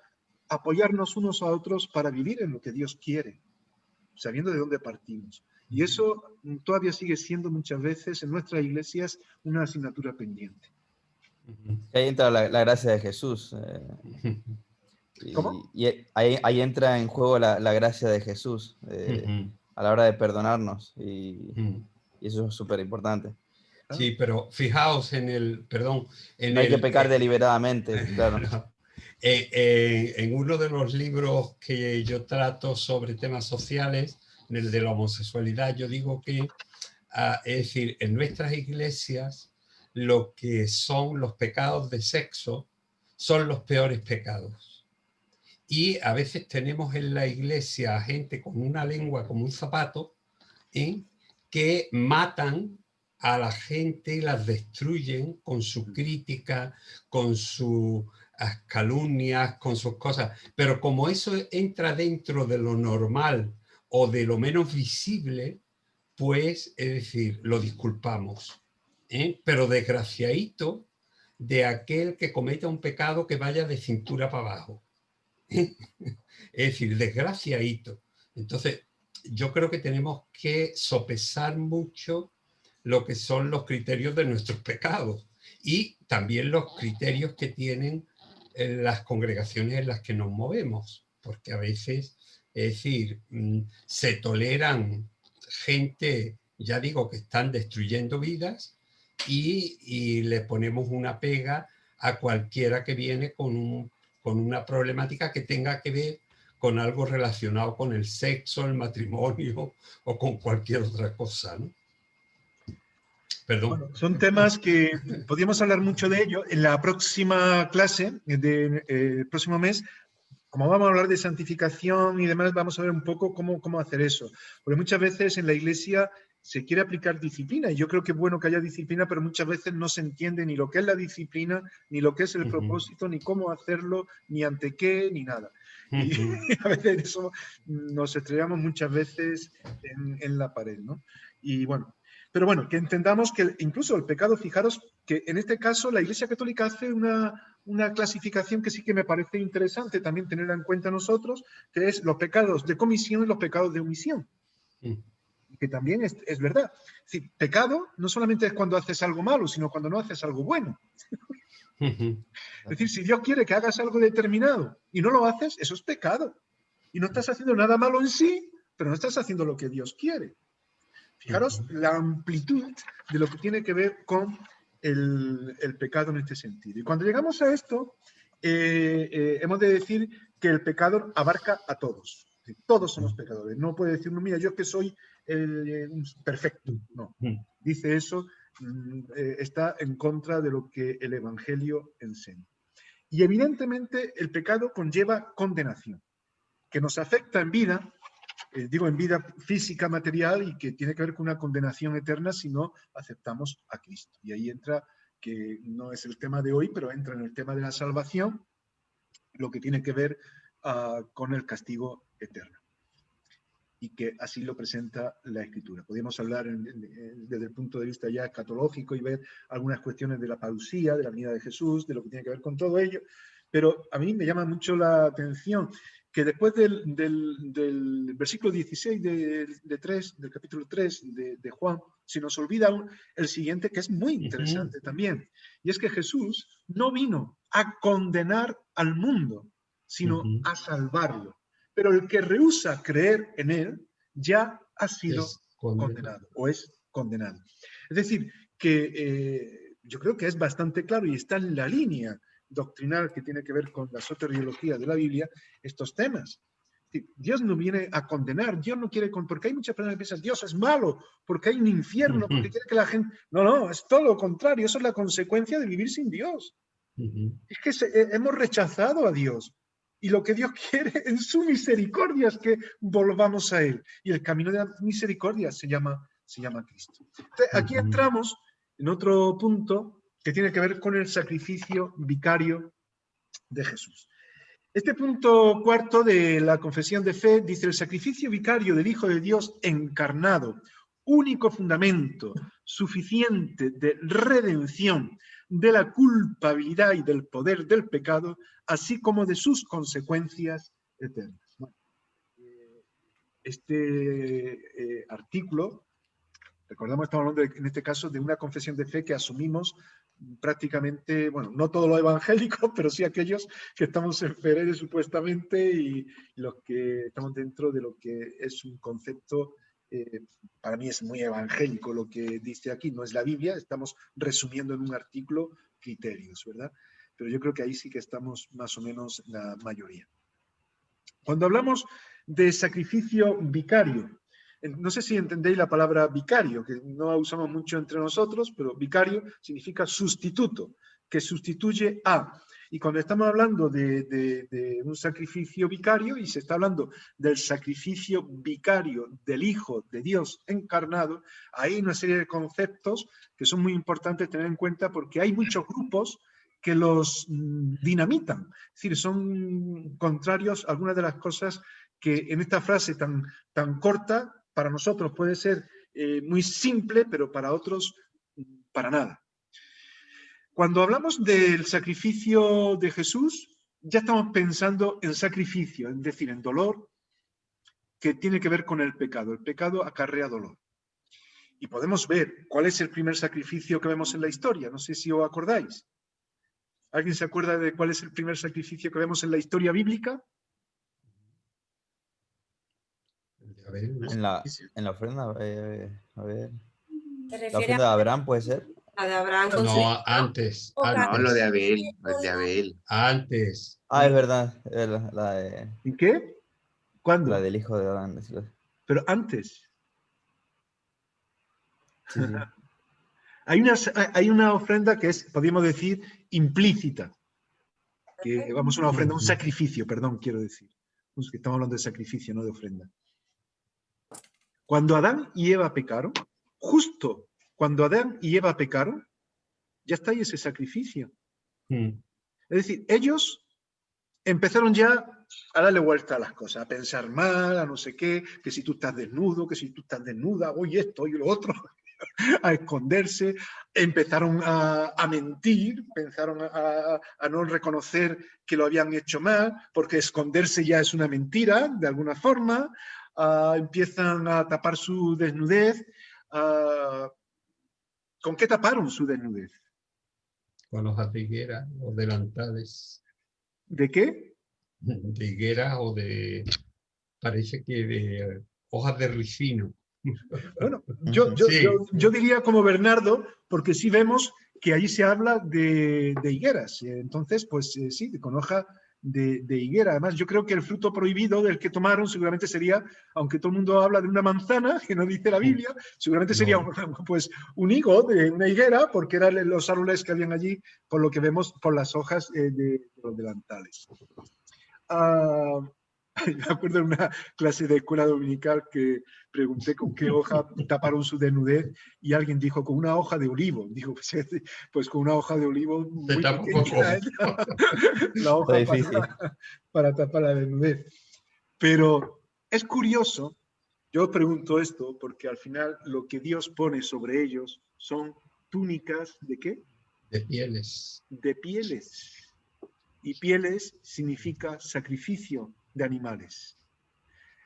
apoyarnos unos a otros para vivir en lo que Dios quiere, sabiendo de dónde partimos. Y eso todavía sigue siendo muchas veces en nuestras iglesias una asignatura pendiente. Ahí entra la gracia de Jesús. ¿Cómo? Y ahí entra en juego la gracia de Jesús a la hora de perdonarnos. Y eso es súper importante. Sí, pero fijaos en el, perdón. No hay que pecar deliberadamente, claro. En uno de los libros que yo trato sobre temas sociales, en el de la homosexualidad, yo digo que, es decir, en nuestras iglesias, lo que son los pecados de sexo son los peores pecados. Y a veces tenemos en la iglesia a gente con una lengua como un zapato, que matan a la gente y las destruyen con su crítica, con sus calumnias, con sus cosas. Pero como eso entra dentro de lo normal o de lo menos visible, pues, es decir, lo disculpamos. Pero desgraciadito de aquel que cometa un pecado que vaya de cintura para abajo. Es decir, desgraciadito. Entonces, yo creo que tenemos que sopesar mucho lo que son los criterios de nuestros pecados y también los criterios que tienen las congregaciones en las que nos movemos, porque a veces, es decir, se toleran gente, ya digo, que están destruyendo vidas y le ponemos una pega a cualquiera que viene con una problemática que tenga que ver con algo relacionado con el sexo, el matrimonio o con cualquier otra cosa, ¿no? Perdón. Bueno, son temas que podríamos hablar mucho de ello. En la próxima clase del próximo mes, como vamos a hablar de santificación y demás, vamos a ver un poco cómo hacer eso. Porque muchas veces en la iglesia se quiere aplicar disciplina y yo creo que es bueno que haya disciplina, pero muchas veces no se entiende ni lo que es la disciplina, ni lo que es el propósito, ni cómo hacerlo, ni ante qué, ni nada. Y a veces eso nos estrellamos muchas veces en la pared, ¿no? Y bueno, pero bueno, que entendamos que incluso el pecado, fijaros que en este caso la Iglesia Católica hace una clasificación que sí que me parece interesante también tenerla en cuenta nosotros, que es los pecados de comisión y los pecados de omisión. Que también es verdad. Es decir, pecado no solamente es cuando haces algo malo, sino cuando no haces algo bueno. Es decir, si Dios quiere que hagas algo determinado y no lo haces, eso es pecado. Y no estás haciendo nada malo en sí, pero no estás haciendo lo que Dios quiere. Fijaros la amplitud de lo que tiene que ver con el pecado en este sentido. Y cuando llegamos a esto, hemos de decir que el pecado abarca a todos. Todos somos pecadores. No puede decir uno, mira, yo que soy perfecto. No. Dice eso, está en contra de lo que el Evangelio enseña. Y evidentemente el pecado conlleva condenación, que nos afecta en vida, digo en vida física, material, y que tiene que ver con una condenación eterna si no aceptamos a Cristo. Y ahí entra, que no es el tema de hoy, pero entra en el tema de la salvación, lo que tiene que ver con el castigo eterna. Y que así lo presenta la Escritura. Podríamos hablar desde el punto de vista ya escatológico y ver algunas cuestiones de la parucía, de la venida de Jesús, de lo que tiene que ver con todo ello, pero a mí me llama mucho la atención que después del versículo 16 del capítulo 3 de Juan, se nos olvida el siguiente, que es muy interesante también, y es que Jesús no vino a condenar al mundo, sino a salvarlo. Pero el que rehúsa creer en él ya ha sido condenado o es condenado. Es decir, que yo creo que es bastante claro y está en la línea doctrinal que tiene que ver con la soteriología de la Biblia estos temas. Es decir, Dios no viene a condenar, Dios no quiere, porque hay muchas personas que piensan, Dios es malo, porque hay un infierno, porque quiere que la gente... No, es todo lo contrario, eso es la consecuencia de vivir sin Dios. Es que hemos rechazado a Dios. Y lo que Dios quiere en su misericordia es que volvamos a Él. Y el camino de la misericordia se llama Cristo. Entonces, aquí entramos en otro punto que tiene que ver con el sacrificio vicario de Jesús. Este punto cuarto de la confesión de fe dice: el sacrificio vicario del Hijo de Dios encarnado, único fundamento suficiente de redención de la culpabilidad y del poder del pecado, así como de sus consecuencias eternas. Bueno, este artículo, recordamos, estamos hablando en este caso de una confesión de fe que asumimos prácticamente, bueno, no todos los evangélicos, pero sí aquellos que estamos en Ferere supuestamente y los que estamos dentro de lo que es un concepto. Para mí es muy evangélico lo que dice aquí, no es la Biblia, estamos resumiendo en un artículo criterios, ¿verdad? Pero yo creo que ahí sí que estamos más o menos la mayoría. Cuando hablamos de sacrificio vicario, no sé si entendéis la palabra vicario, que no la usamos mucho entre nosotros, pero vicario significa sustituto, que sustituye a... Y cuando estamos hablando de un sacrificio vicario, y se está hablando del sacrificio vicario del Hijo de Dios encarnado, hay una serie de conceptos que son muy importantes tener en cuenta, porque hay muchos grupos que los dinamitan. Es decir, son contrarios a algunas de las cosas que en esta frase tan corta, para nosotros puede ser muy simple, pero para otros para nada. Cuando hablamos del sacrificio de Jesús, ya estamos pensando en sacrificio, es decir, en dolor, que tiene que ver con el pecado. El pecado acarrea dolor. Y podemos ver cuál es el primer sacrificio que vemos en la historia. No sé si os acordáis. ¿Alguien se acuerda de cuál es el primer sacrificio que vemos en la historia bíblica? En la ofrenda, a ver. ¿Te refieres ¿La ofrenda de Abraham puede ser? a de Abraham? No, antes. No, lo de Abel, el de Abel. Antes. Ah, es verdad. La de... ¿Y qué? ¿Cuándo? La del hijo de Adán. Pero antes. Sí, sí. Hay una ofrenda que es, podríamos decir, implícita. Que vamos, una ofrenda, un sacrificio, perdón, quiero decir. Estamos hablando de sacrificio, no de ofrenda. Cuando Adán y Eva pecaron, justo cuando Adán y Eva pecaron, ya está ahí ese sacrificio. Es decir, ellos empezaron ya a darle vuelta a las cosas, a pensar mal, a no sé qué, que si tú estás desnudo, que si tú estás desnuda, hoy esto y lo otro, a esconderse, empezaron a mentir, empezaron a no reconocer que lo habían hecho mal, porque esconderse ya es una mentira, de alguna forma, empiezan a tapar su desnudez. ¿Con qué taparon su desnudez? Con hojas de higuera o delantales. ¿De qué? De higuera o de... Parece que de hojas de ricino. Bueno, Sí. yo diría como Bernardo, porque sí vemos que allí se habla de higueras. Entonces, pues sí, con hoja de higuera. Además, yo creo que el fruto prohibido del que tomaron seguramente sería, aunque todo el mundo habla de una manzana, que no dice la Biblia, seguramente sería un higo de una higuera, porque eran los árboles que habían allí, por lo que vemos por las hojas de los delantales. Me acuerdo de una clase de escuela dominical que pregunté con qué hoja taparon su desnudez y alguien dijo con una hoja de olivo. Digo, pues con una hoja de olivo muy pequeña, la hoja para tapar la desnudez. Pero es curioso, yo pregunto esto porque al final lo que Dios pone sobre ellos son túnicas ¿de qué? De pieles. De pieles. Y pieles significa sacrificio de animales.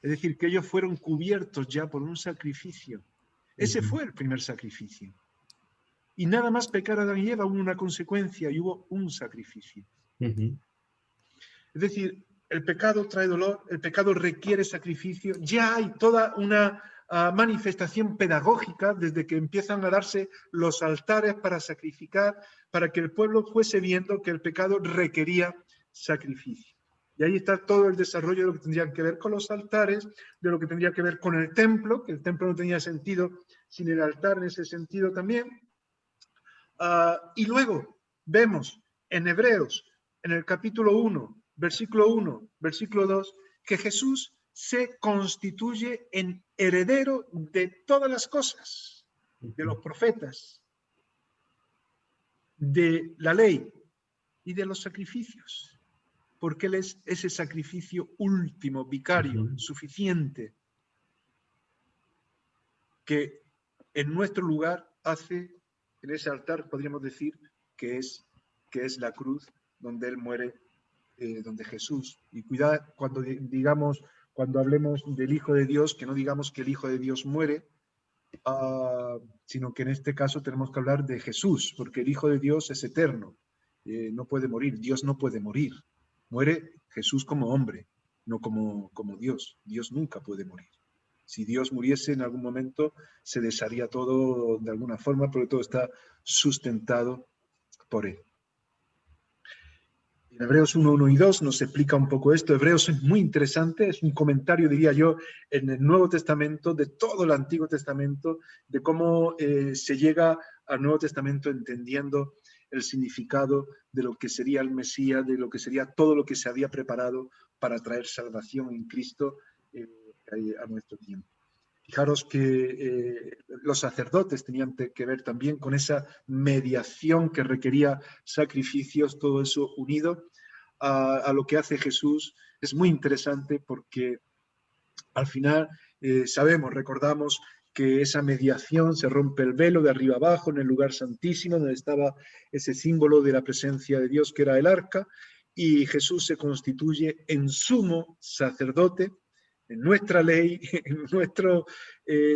Es decir, que ellos fueron cubiertos ya por un sacrificio. Ese fue el primer sacrificio. Y nada más pecar a Adán y Eva hubo una consecuencia y hubo un sacrificio. Es decir, el pecado trae dolor, el pecado requiere sacrificio. Ya hay toda una manifestación pedagógica desde que empiezan a darse los altares para sacrificar, para que el pueblo fuese viendo que el pecado requería sacrificio. Y ahí está todo el desarrollo de lo que tendría que ver con los altares, de lo que tendría que ver con el templo, que el templo no tenía sentido sin el altar en ese sentido también. Y luego vemos en Hebreos, en el capítulo 1, versículo 2, que Jesús se constituye en heredero de todas las cosas, de los profetas, de la ley y de los sacrificios, porque Él es ese sacrificio último, vicario, suficiente, que en nuestro lugar hace, en ese altar podríamos decir que es la cruz donde Él muere, donde Jesús. Y cuidado cuando hablemos del Hijo de Dios, que no digamos que el Hijo de Dios muere, sino que en este caso tenemos que hablar de Jesús, porque el Hijo de Dios es eterno, no puede morir, Dios no puede morir. Muere Jesús como hombre, no como Dios. Dios nunca puede morir. Si Dios muriese en algún momento, se desharía todo de alguna forma, porque todo está sustentado por Él. En Hebreos 1, 1 y 2 nos explica un poco esto. Hebreos es muy interesante, es un comentario, diría yo, en el Nuevo Testamento, de todo el Antiguo Testamento, de cómo se llega al Nuevo Testamento entendiendo el significado de lo que sería el Mesías, de lo que sería todo lo que se había preparado para traer salvación en Cristo a nuestro tiempo. Fijaros que los sacerdotes tenían que ver también con esa mediación que requería sacrificios, todo eso unido a lo que hace Jesús. Es muy interesante porque al final recordamos que esa mediación se rompe el velo de arriba abajo en el lugar santísimo donde estaba ese símbolo de la presencia de Dios que era el arca, y Jesús se constituye en sumo sacerdote en nuestra ley, en nuestro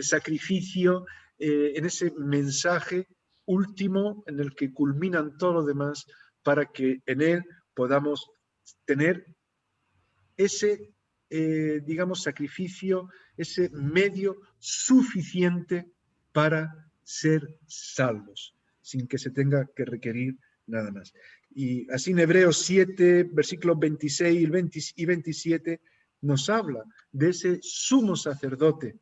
sacrificio, en ese mensaje último en el que culminan todo lo demás, para que en él podamos tener ese, sacrificio, ese medio suficiente para ser salvos, sin que se tenga que requerir nada más. Y así en Hebreos 7, versículos 26 y 27, nos habla de ese sumo sacerdote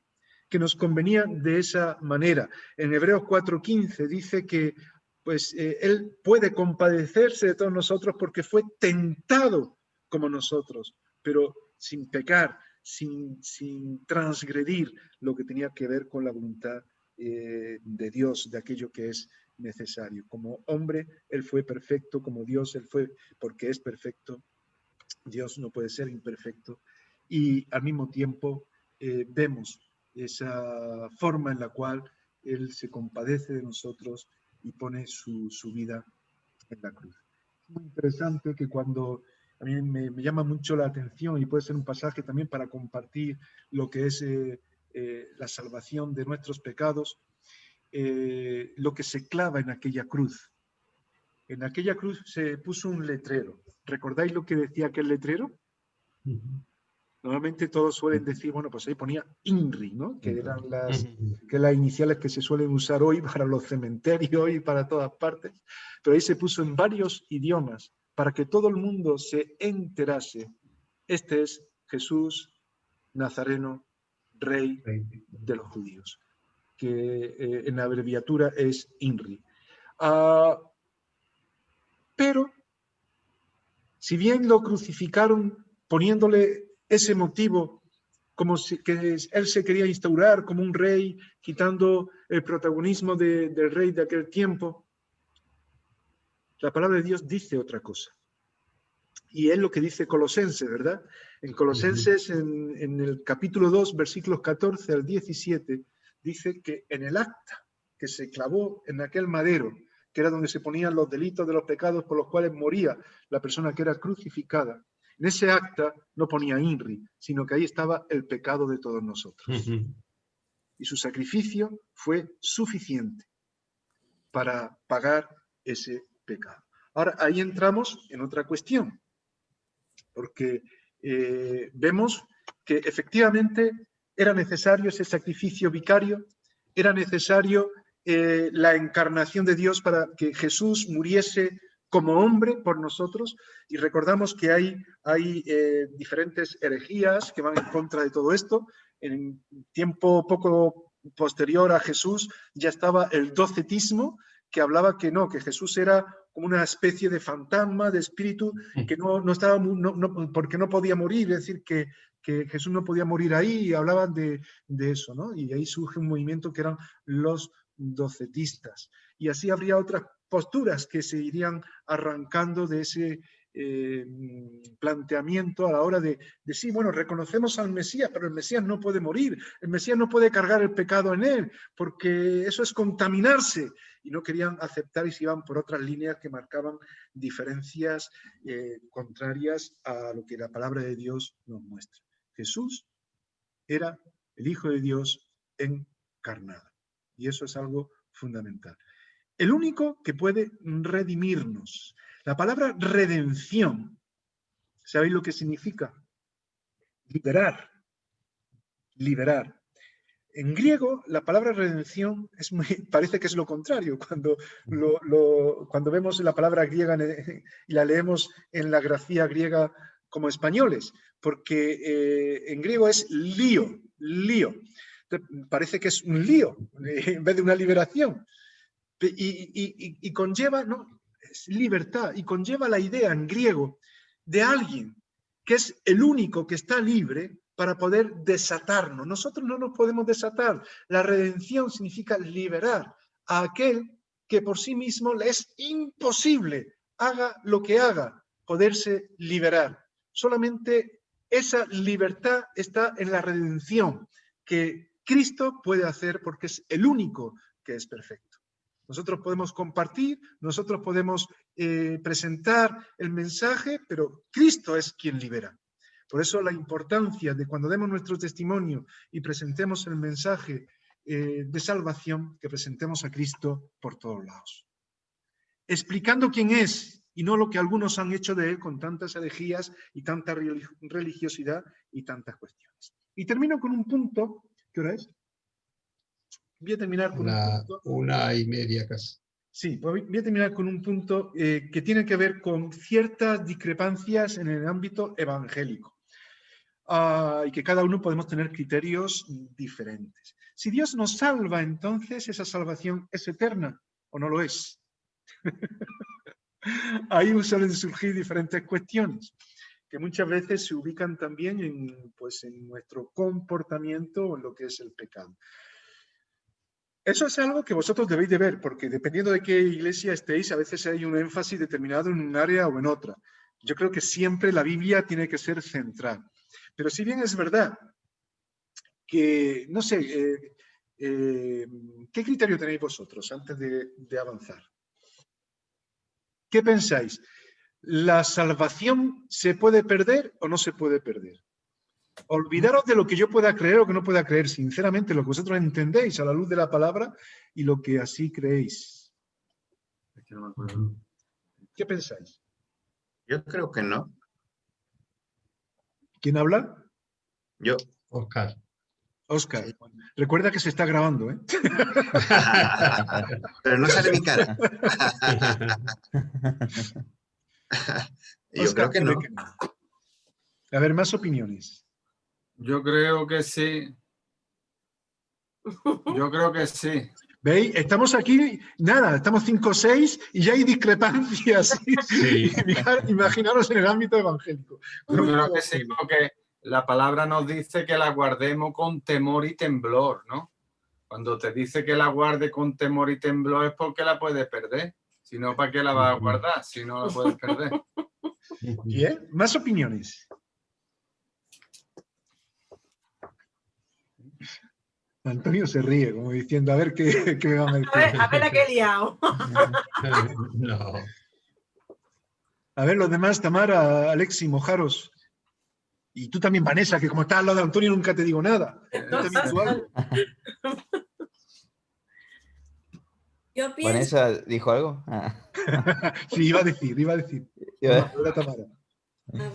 que nos convenía de esa manera. En Hebreos 4:15 dice que Él puede compadecerse de todos nosotros porque fue tentado como nosotros, pero sin pecar, sin transgredir lo que tenía que ver con la voluntad de Dios, de aquello que es necesario. Como hombre, Él fue perfecto, como Dios, Él fue, porque es perfecto. Dios no puede ser imperfecto. Y al mismo tiempo vemos esa forma en la cual Él se compadece de nosotros y pone su vida en la cruz. Es muy interesante que cuando a mí me llama mucho la atención, y puede ser un pasaje también para compartir lo que es la salvación de nuestros pecados, lo que se clava en aquella cruz. En aquella cruz se puso un letrero. ¿Recordáis lo que decía aquel letrero? Normalmente todos suelen decir, bueno, pues ahí ponía INRI, ¿no? Que eran las iniciales que se suelen usar hoy para los cementerios y para todas partes. Pero ahí se puso en varios idiomas para que todo el mundo se enterase. Este es Jesús Nazareno, Rey de los judíos, que en la abreviatura es INRI. Pero, si bien lo crucificaron poniéndole ese motivo, como que él se quería instaurar como un rey, quitando el protagonismo del rey de aquel tiempo, la palabra de Dios dice otra cosa. Y es lo que dice Colosenses, ¿verdad? En Colosenses, en el capítulo 2, versículos 14 al 17, dice que en el acta que se clavó en aquel madero, que era donde se ponían los delitos de los pecados por los cuales moría la persona que era crucificada, en ese acta no ponía INRI, sino que ahí estaba el pecado de todos nosotros. Y su sacrificio fue suficiente para pagar ese pecado. Ahora, ahí entramos en otra cuestión, porque vemos que efectivamente era necesario ese sacrificio vicario, era necesario la encarnación de Dios para que Jesús muriese como hombre por nosotros, y recordamos que hay diferentes herejías que van en contra de todo esto. En tiempo poco posterior a Jesús ya estaba el docetismo, que hablaba que no, que Jesús era como una especie de fantasma, de espíritu, que no estaba, porque no podía morir, es decir, que Jesús no podía morir ahí, y hablaban de eso, ¿no? Y ahí surge un movimiento que eran los docetistas. Y así habría otras posturas que se irían arrancando de ese planteamiento a la hora de sí, bueno, reconocemos al Mesías, pero el Mesías no puede morir, el Mesías no puede cargar el pecado en él, porque eso es contaminarse, y no querían aceptar y se iban por otras líneas que marcaban diferencias contrarias a lo que la palabra de Dios nos muestra. Jesús era el Hijo de Dios encarnado, y eso es algo fundamental. El único que puede redimirnos. La palabra redención, ¿sabéis lo que significa? Liberar. Liberar. En griego, la palabra redención parece que es lo contrario. Cuando vemos la palabra griega y la leemos en la grafía griega como españoles, porque en griego es lío. Parece que es un lío en vez de una liberación. Y conlleva, ¿no? Es libertad, y conlleva la idea en griego de alguien que es el único que está libre para poder desatarnos. Nosotros no nos podemos desatar. La redención significa liberar a aquel que por sí mismo le es imposible, haga lo que haga, poderse liberar. Solamente esa libertad está en la redención que Cristo puede hacer, porque es el único que es perfecto. Nosotros podemos compartir, nosotros podemos presentar el mensaje, pero Cristo es quien libera. Por eso la importancia de cuando demos nuestro testimonio y presentemos el mensaje de salvación, que presentemos a Cristo por todos lados. Explicando quién es y no lo que algunos han hecho de él con tantas herejías y tanta religiosidad y tantas cuestiones. Y termino con un punto, ¿qué hora es? Voy a terminar con un punto. 1:30 casi. Sí, voy a terminar con un punto que tiene que ver con ciertas discrepancias en el ámbito evangélico. Y que cada uno podemos tener criterios diferentes. Si Dios nos salva, entonces esa salvación es eterna o no lo es. Ahí suelen surgir diferentes cuestiones que muchas veces se ubican también en nuestro comportamiento o en lo que es el pecado. Eso es algo que vosotros debéis de ver, porque dependiendo de qué iglesia estéis, a veces hay un énfasis determinado en un área o en otra. Yo creo que siempre la Biblia tiene que ser central. Pero si bien es verdad que, no sé, ¿qué criterio tenéis vosotros antes de avanzar? ¿Qué pensáis? ¿La salvación se puede perder o no se puede perder? Olvidaros de lo que yo pueda creer o que no pueda creer, sinceramente, lo que vosotros entendéis a la luz de la palabra y lo que así creéis. ¿Qué pensáis? Yo creo que no. ¿Quién habla? Yo. Oscar. Oscar. Sí. Recuerda que se está grabando, ¿eh? Pero no sale mi cara. Yo Oscar, creo que no. A ver, más opiniones. Yo creo que sí. Yo creo que sí. ¿Veis? Estamos aquí, nada, estamos 5 o 6 y ya hay discrepancias. Sí. Imaginaros en el ámbito evangélico. Yo creo que sí, porque la palabra nos dice que la guardemos con temor y temblor, ¿no? Cuando te dice que la guarde con temor y temblor es porque la puedes perder. Si no, ¿para qué la vas a guardar? Si no la puedes perder. Bien, más opiniones. Antonio se ríe, como diciendo, a ver qué me van a decir. A ver la que he liado. No. A ver, los demás, Tamara, Alexi, mojaros. Y tú también, Vanessa, que como estás al lado de Antonio nunca te digo nada. Tú también tú algo. Yo pienso, ¿Vanessa dijo algo? Ah. Sí, iba a decir. Tamara, era Tamara.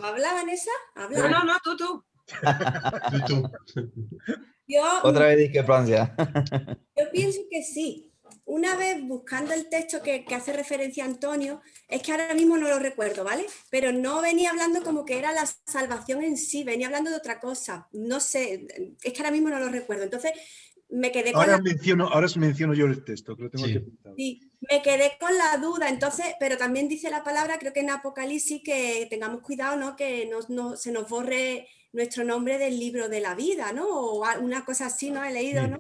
¿habla Vanessa? No, Habla. no, tú. Tú. Yo, Otra vez discrepancia. Yo pienso que sí. Una vez buscando el texto que hace referencia a Antonio, es que ahora mismo no lo recuerdo, ¿vale? Pero no venía hablando como que era la salvación en sí, venía hablando de otra cosa. No sé, es que ahora mismo no lo recuerdo. Entonces me quedé con Ahora os menciono yo el texto, que lo tengo Sí. aquí apuntado. sí, me quedé con la duda. Entonces, pero también dice la palabra, creo que en Apocalipsis, que tengamos cuidado, ¿no? Que no se nos borre nuestro nombre del libro de la vida, ¿no? O una cosa así, ¿no? He leído, ¿no?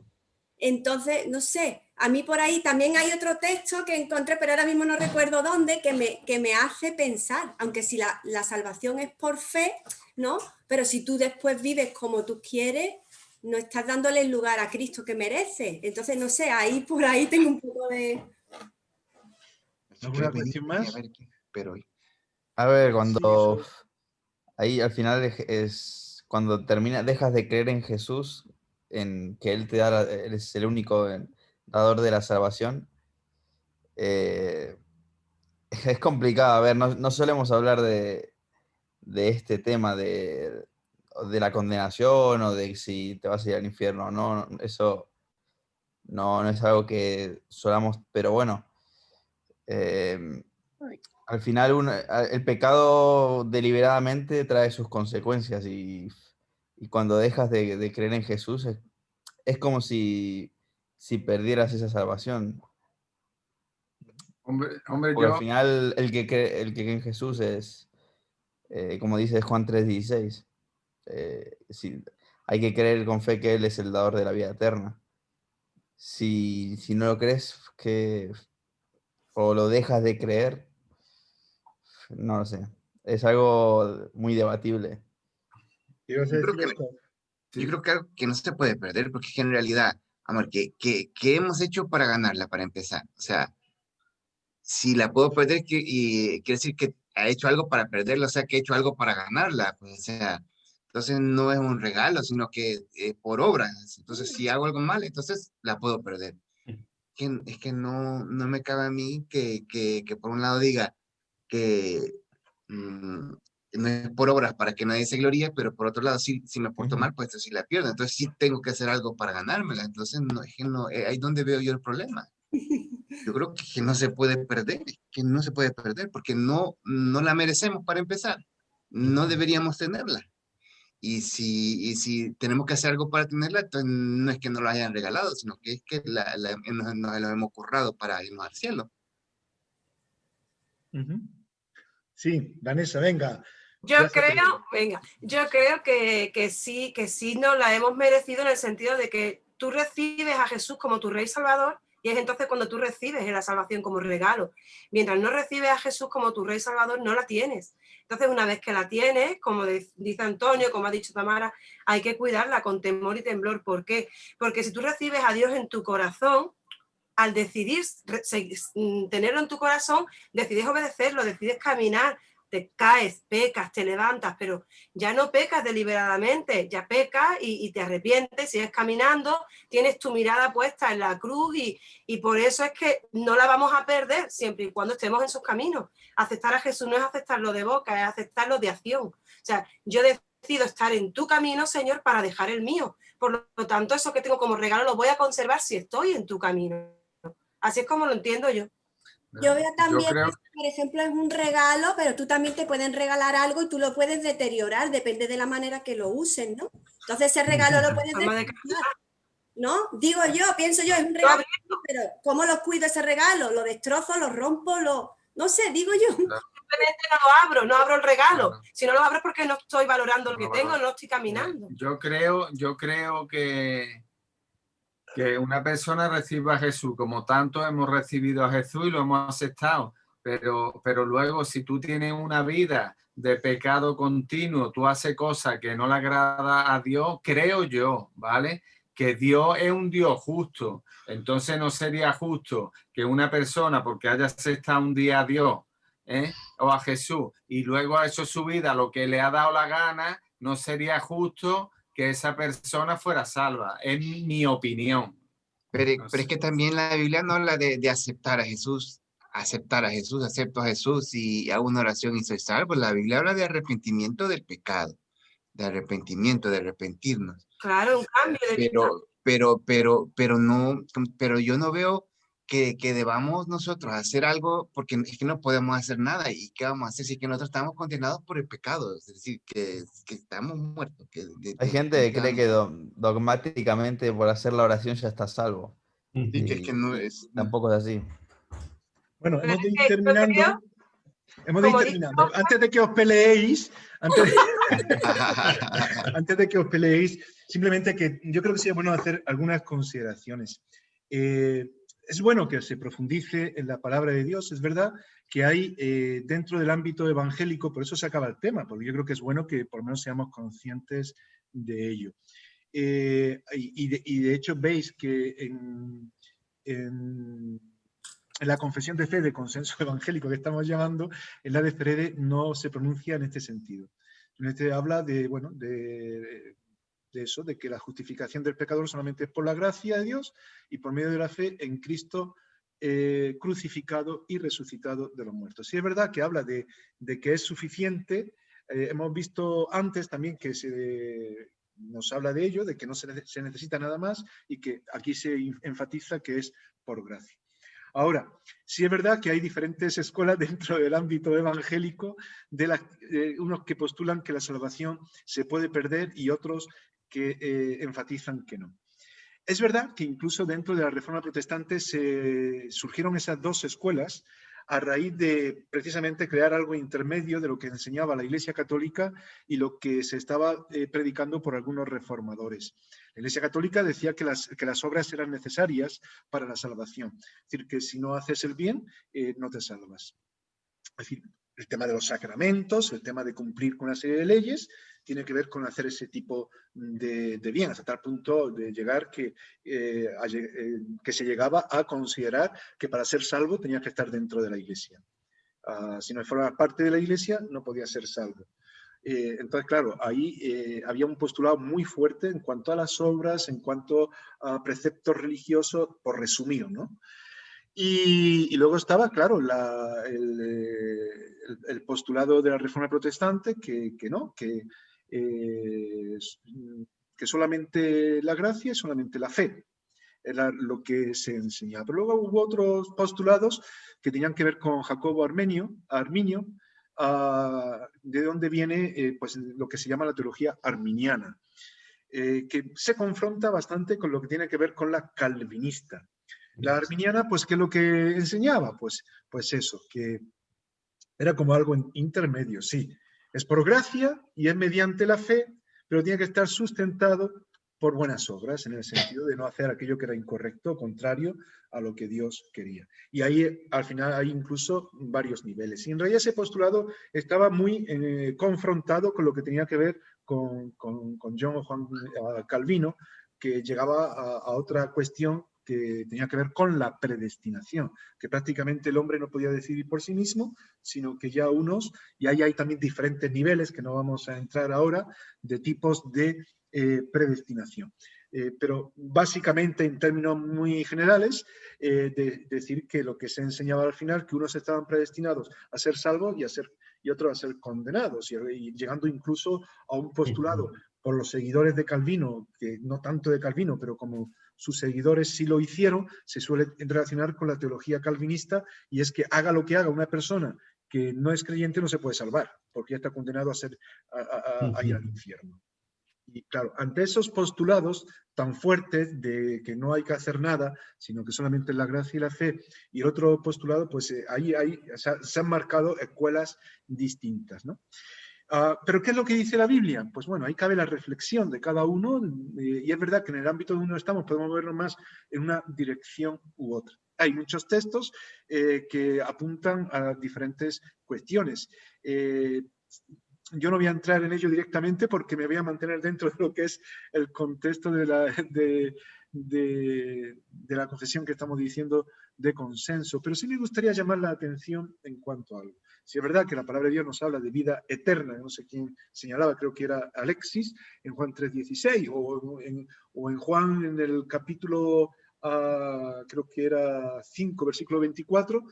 Entonces, no sé, a mí por ahí también hay otro texto que encontré, pero ahora mismo no recuerdo dónde, que me hace pensar, aunque si la salvación es por fe, ¿no? Pero si tú después vives como tú quieres, no estás dándole el lugar a Cristo que merece. Entonces, no sé, ahí por ahí tengo un poco de... ¿Alguna cuestión más? Pero A ver, Sí, cuando eso. ahí al final es cuando dejas de creer en Jesús, en que Él te da, Él es el único dador de la salvación. eh, es complicado. A ver, no solemos hablar de este tema de la condenación o de si te vas a ir al infierno o no. Eso no es algo que solamos, pero bueno. Al final el pecado deliberadamente trae sus consecuencias y cuando dejas de creer en Jesús es como si perdieras esa salvación. Hombre, Porque al final el que cree en Jesús es, como dice Juan 3:16, hay que creer con fe que Él es el dador de la vida eterna. Si no lo crees o lo dejas de creer, no lo sé. Es algo muy debatible. ¿Ibas a yo creo decir, que, Oscar? yo creo que algo que no se puede perder, porque es que en realidad, amor, ¿qué hemos hecho para ganarla, para empezar? O sea, si la puedo perder, y quiere decir que ha hecho algo para perderla, o sea, que ha hecho algo para ganarla, pues, o sea, entonces no es un regalo, sino que por obras. Entonces, si hago algo mal, entonces la puedo perder. Es que no me cabe a mí que por un lado diga que mm, no es por obras para que nadie se gloríe, pero por otro lado, si me porto Ujú. mal, pues entonces sí la pierdo. Entonces sí tengo que hacer algo para ganármela. Entonces, no, es que no, ahí es donde veo yo el problema. Yo creo que no se puede perder, que no se puede perder, porque no la merecemos para empezar. No deberíamos tenerla. Y si tenemos que hacer algo para tenerla, entonces no es que nos la hayan regalado, sino que es que nos lo hemos currado para irnos al cielo. Ujú. Sí, Vanessa, venga. Yo creo que sí nos la hemos merecido en el sentido de que tú recibes a Jesús como tu Rey Salvador y es entonces cuando tú recibes la salvación como regalo. Mientras no recibes a Jesús como tu Rey Salvador, no la tienes. Entonces, una vez que la tienes, como dice Antonio, como ha dicho Tamara, hay que cuidarla con temor y temblor. ¿Por qué? Porque si tú recibes a Dios en tu corazón, al decidir tenerlo en tu corazón, decides obedecerlo, decides caminar, te caes, pecas, te levantas, pero ya no pecas deliberadamente, ya pecas y te arrepientes, sigues caminando, tienes tu mirada puesta en la cruz y por eso es que no la vamos a perder siempre y cuando estemos en sus caminos. Aceptar a Jesús no es aceptarlo de boca, es aceptarlo de acción. O sea, yo decido estar en tu camino, Señor, para dejar el mío. Por lo tanto, eso que tengo como regalo lo voy a conservar si estoy en tu camino. Así es como lo entiendo yo. Yo veo también creo, que, por ejemplo, es un regalo, pero tú también te pueden regalar algo y tú lo puedes deteriorar, depende de la manera que lo usen, ¿no? Entonces ese regalo lo puedes Forma de deteriorar, ¿no? Digo yo, pienso yo, es un Yo regalo, abrirlo, pero ¿cómo lo cuido ese regalo? ¿Lo destrozo, lo rompo, no sé, digo yo? simplemente no abro el regalo. Claro. Si no lo abro es porque no estoy valorando lo No que lo tengo, valoro. no estoy caminando. yo creo que una persona reciba a Jesús como tanto hemos recibido a Jesús y lo hemos aceptado, pero luego si tú tienes una vida de pecado continuo, tú haces cosas que no le agrada a Dios, creo yo, ¿vale? Que Dios es un Dios justo. Entonces no sería justo que una persona, porque haya aceptado un día a Dios, o a Jesús, y luego ha hecho su vida lo que le ha dado la gana, no sería justo que esa persona fuera salva. Es mi opinión. Pero es que también la Biblia no habla de aceptar a Jesús, acepto a Jesús y hago una oración y soy salvo. La Biblia habla de arrepentimiento del pecado, de arrepentimiento, de arrepentirnos. Claro, un cambio de vida. Pero yo no veo que debamos nosotros hacer algo porque es que no podemos hacer nada. ¿Y qué vamos a hacer si es que nosotros estamos condenados por el pecado? Es decir, que estamos muertos. Hay gente que cree que dogmáticamente por hacer la oración ya está salvo. Sí, que es que no es. Tampoco es así. Bueno, Pero hemos de es ir que yo terminando. creo, Hemos de ir como terminando. digo, Antes de que os peleéis, antes de que os peleéis, simplemente que yo creo que sería bueno hacer algunas consideraciones. Es bueno que se profundice en la palabra de Dios. Es verdad que hay dentro del ámbito evangélico, por eso se acaba el tema, porque yo creo que es bueno que por lo menos seamos conscientes de ello. Y de hecho veis que en la confesión de fe de consenso evangélico que estamos llamando, en la de Frede no se pronuncia en este sentido. En este habla de, bueno, de eso, de que la justificación del pecador solamente es por la gracia de Dios y por medio de la fe en Cristo crucificado y resucitado de los muertos. Sí es verdad que habla de que es suficiente. Hemos visto antes también que nos habla de ello, de que no se necesita nada más y que aquí se enfatiza que es por gracia. Ahora, sí es verdad que hay diferentes escuelas dentro del ámbito evangélico, unos que postulan que la salvación se puede perder y otros que enfatizan que no. Es verdad que incluso dentro de la Reforma Protestante surgieron esas dos escuelas a raíz de precisamente crear algo intermedio de lo que enseñaba la Iglesia Católica y lo que se estaba predicando por algunos reformadores. La Iglesia Católica decía que las obras eran necesarias para la salvación. Es decir, que si no haces el bien, no te salvas. Es decir, el tema de los sacramentos, el tema de cumplir con una serie de leyes, tiene que ver con hacer ese tipo de bien, hasta tal punto de llegar que se llegaba a considerar que para ser salvo tenía que estar dentro de la Iglesia. Si no formaba parte de la Iglesia, no podía ser salvo. Entonces, claro, ahí había un postulado muy fuerte en cuanto a las obras, en cuanto a preceptos religiosos, por resumir, ¿no? Y luego estaba, claro, el postulado de la Reforma Protestante, que no, que solamente la gracia y solamente la fe era lo que se enseñaba. Pero luego hubo otros postulados que tenían que ver con Jacobo Arminio, de donde viene pues, lo que se llama la teología arminiana, que se confronta bastante con lo que tiene que ver con la calvinista. La arminiana, pues, ¿qué es lo que enseñaba? Pues eso, que era como algo intermedio, sí. Es por gracia y es mediante la fe, pero tiene que estar sustentado por buenas obras, en el sentido de no hacer aquello que era incorrecto, contrario a lo que Dios quería. Y ahí, al final, hay incluso varios niveles. Y en realidad ese postulado estaba muy confrontado con lo que tenía que ver con John Juan Calvino, que llegaba a otra cuestión que tenía que ver con la predestinación, que prácticamente el hombre no podía decidir por sí mismo, sino que ya y ahí hay también diferentes niveles, que no vamos a entrar ahora, de tipos de predestinación. Pero básicamente, en términos muy generales, decir que lo que se enseñaba al final, que unos estaban predestinados a ser salvos y otros a ser condenados, y llegando incluso a un postulado por los seguidores de Calvino, que no tanto de Calvino, pero como sus seguidores sí lo hicieron, se suele relacionar con la teología calvinista, y es que haga lo que haga una persona que no es creyente no se puede salvar, porque ya está condenado a ir al infierno. Y claro, ante esos postulados tan fuertes de que no hay que hacer nada, sino que solamente la gracia y la fe, y el otro postulado, pues ahí se han marcado escuelas distintas, ¿no? ¿Pero qué es lo que dice la Biblia? Pues bueno, ahí cabe la reflexión de cada uno, y es verdad que en el ámbito donde uno estamos podemos vernos más en una dirección u otra. hay muchos textos que apuntan a diferentes cuestiones. Yo no voy a entrar en ello directamente porque me voy a mantener dentro de lo que es el contexto de la confesión que estamos diciendo de consenso, pero sí me gustaría llamar la atención en cuanto a algo. Si es verdad que la palabra de Dios nos habla de vida eterna, no sé quién señalaba, creo que era Alexis, en Juan 3:16, o en Juan en el capítulo, creo que era 5, versículo 24,